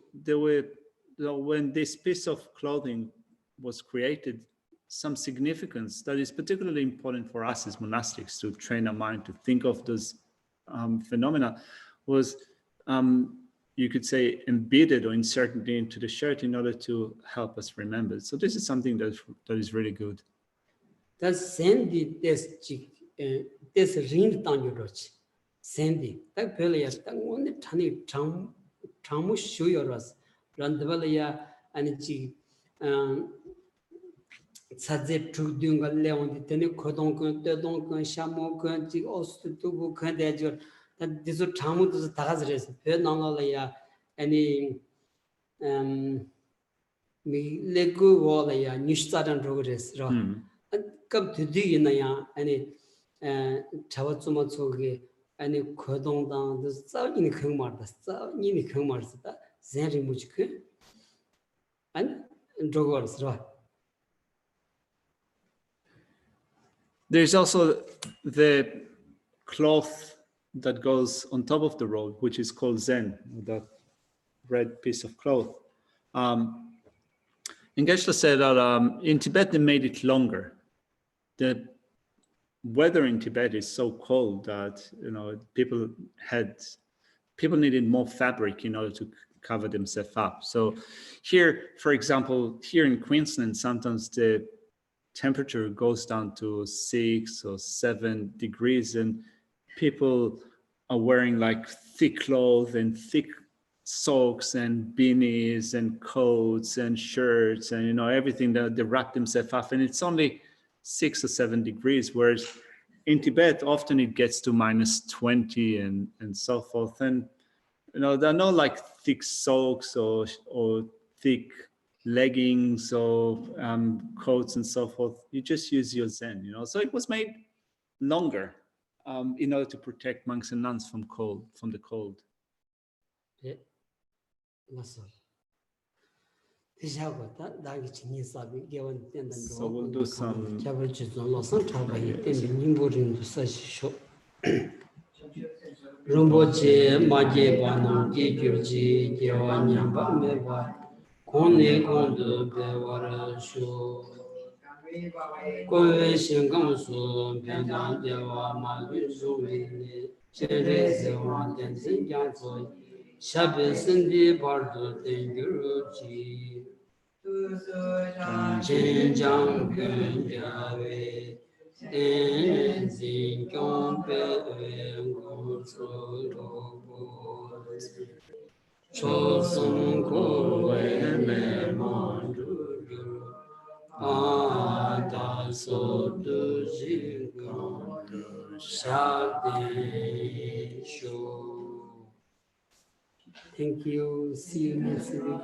when this piece of clothing was created, some significance that is particularly important for us as monastics to train our mind to think of those phenomena was, you could say, embedded or inserted into the shirt in order to help us remember. So this is something that is really good. That's Sandy, this ring down your dodge. Sandy, that Pelia, that one the tiny Tamu show your us, Randavalaya and G. Subject to doing a leon, the Tenu Kodonk, the Donk, Shamo, Jig, also to Kandajur, that this would Tamu to the Tazres, Pernalaya, any me legu wallaya, Nishtat and progress. Come to do in any Chawatsumotsugi, any Kodong down the South in Kumar, the South in Kumar, Zeri Muchku and Drogors. There's also the cloth that goes on top of the robe, which is called Zen, that red piece of cloth. And Geshe said that in Tibet they made it longer. The weather in Tibet is so cold that people needed more fabric in order to cover themselves up. So here, for example, here in Queensland, sometimes the temperature goes down to 6 or 7 degrees, and people are wearing like thick clothes and thick socks and beanies and coats and shirts and everything that they wrap themselves up, and it's only 6 or 7 degrees, whereas in Tibet often it gets to -20 and so forth. And there are no like thick socks or thick leggings or coats and so forth. You just use your Zen, So it was made longer in order to protect monks and nuns from the cold. Yeah, that's all. So we'll do some. Rumboche maje banam je gyurji jewa nyamba meba kone kondu bewara shu kowe shingam su pendan jewa malu zumi chere zewa tenzin gyatso shabe sindi bardu tengyuruji chenjang kun jawe tenzin kyompe Chosun kowe me mandu ada sodu jinkandu shade shu. Thank you. See you next week.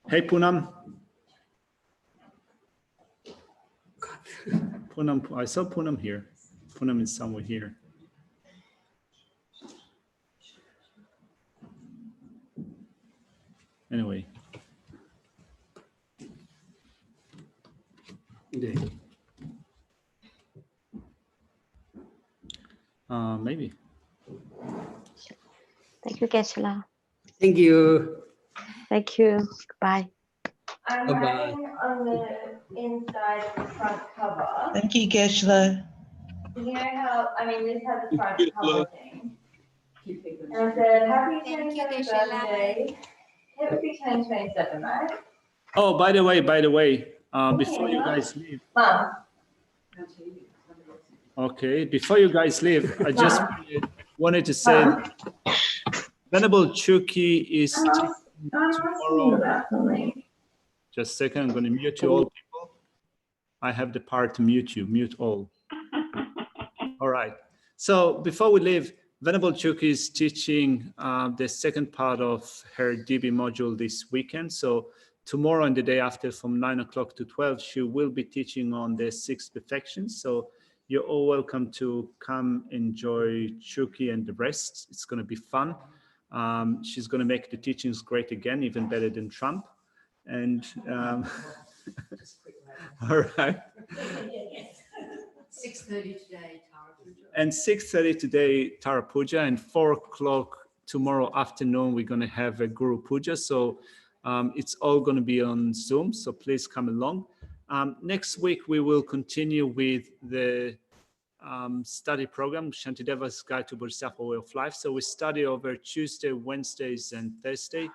Hey Poonam. Poonam, I saw Poonam here. Poonam is somewhere here. Anyway. Maybe. you, Geshe. Thank you. Thank you. Bye. I'm Bye-bye. writing on the inside of the front cover. Thank you, Geshe. You know how, I mean, this has a front cover thing. And I said, happy 27th birthday. Happy 27, right? Oh, by the way, before you guys leave, Mom. okay, before you guys leave, I just wanted to say Venerable Chuki is tomorrow. Just a second, I'm going to mute you all people. I have the power to mute you, mute all. All right. So before we leave, Venerable Chuki is teaching the second part of her DB module this weekend. So tomorrow and the day after from 9 o'clock to 12, she will be teaching on the 6 perfections. So you're all welcome to come enjoy Chuki and the rest. It's going to be fun. She's going to make the teachings great again, even better than Trump. And all right. 6:30 today, Tara Puja. And 6:30 today, Tara Puja, and 4 o'clock tomorrow afternoon, we're going to have a Guru Puja. So it's all going to be on Zoom. So please come along. Next week, we will continue with the study program, Shantideva's Guide to Bodhisattva Way of Life. So we study over Tuesday, Wednesdays, and Thursday.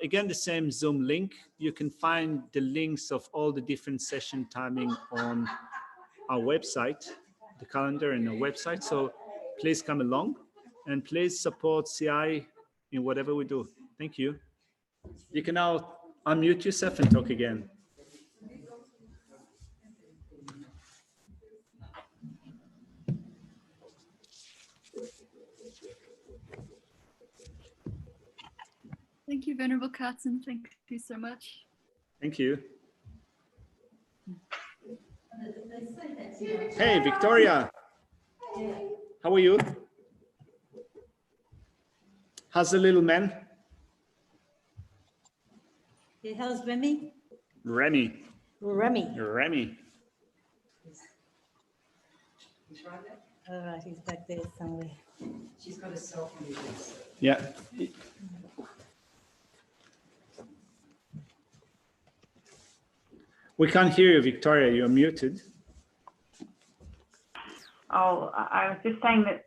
Again, the same Zoom link. You can find the links of all the different session timing on our website, the calendar and our website. So please come along and please support CI in whatever we do. Thank you. You can now unmute yourself and talk again. Thank you, Venerable Katzen. Thank you so much. Thank you. Hey, Victoria. How are you? How's the little man? How's Remy? Remy. Remy. Remy. All right, he's back there somewhere. She's got a selfie. Yeah. We can't hear you, Victoria. You're muted. Oh, I was just saying that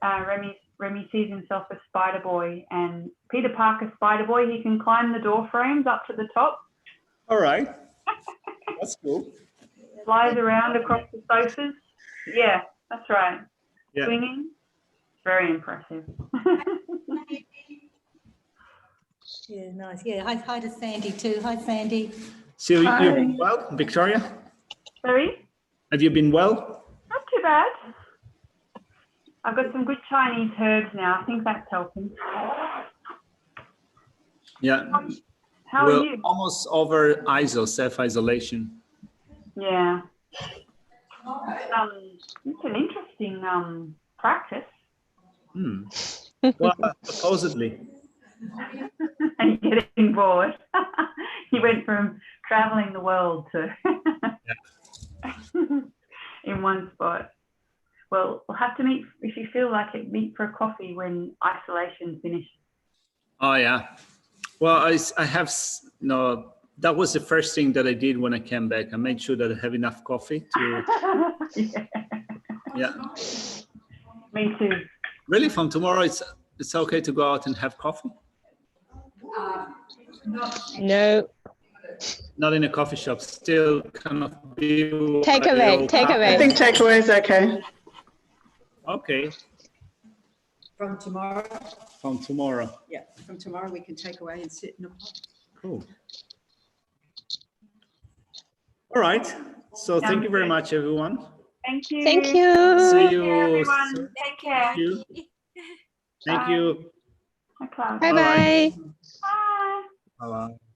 Remy sees himself as Spider Boy, and Peter Parker Spider Boy, he can climb the door frames up to the top. All right. That's cool. Flies around across the sofas. Yeah, that's right. Yeah. Swinging. Very impressive. Yeah, nice. Yeah, hi to Sandy too. Hi, Sandy. So you've been well, Victoria? Sorry? Have you been well? Not too bad. I've got some good Chinese herbs now. I think that's helping. Yeah. How are you? Almost over self-isolation. Yeah. It's an interesting practice. Well, supposedly. And getting bored. He went from traveling the world to in one spot. Well, we'll have to meet, if you feel like it, meet for a coffee when isolation finishes. Oh, yeah. Well, I have, no, that was the first thing that I did when I came back. I made sure that I have enough coffee to. Yeah. Me too. Really, from tomorrow, it's okay to go out and have coffee? No. Not in a coffee shop. Still kind of be. Take away. I think takeaway is okay. Okay. From tomorrow? From tomorrow. Yeah, from tomorrow we can take away and sit in a pot. Cool. All right. So thank you very much, everyone. Thank you. Thank you. See you. Everyone. Take care. Thank you. Thank you. Bye. Bye-bye. Bye. Bye-bye.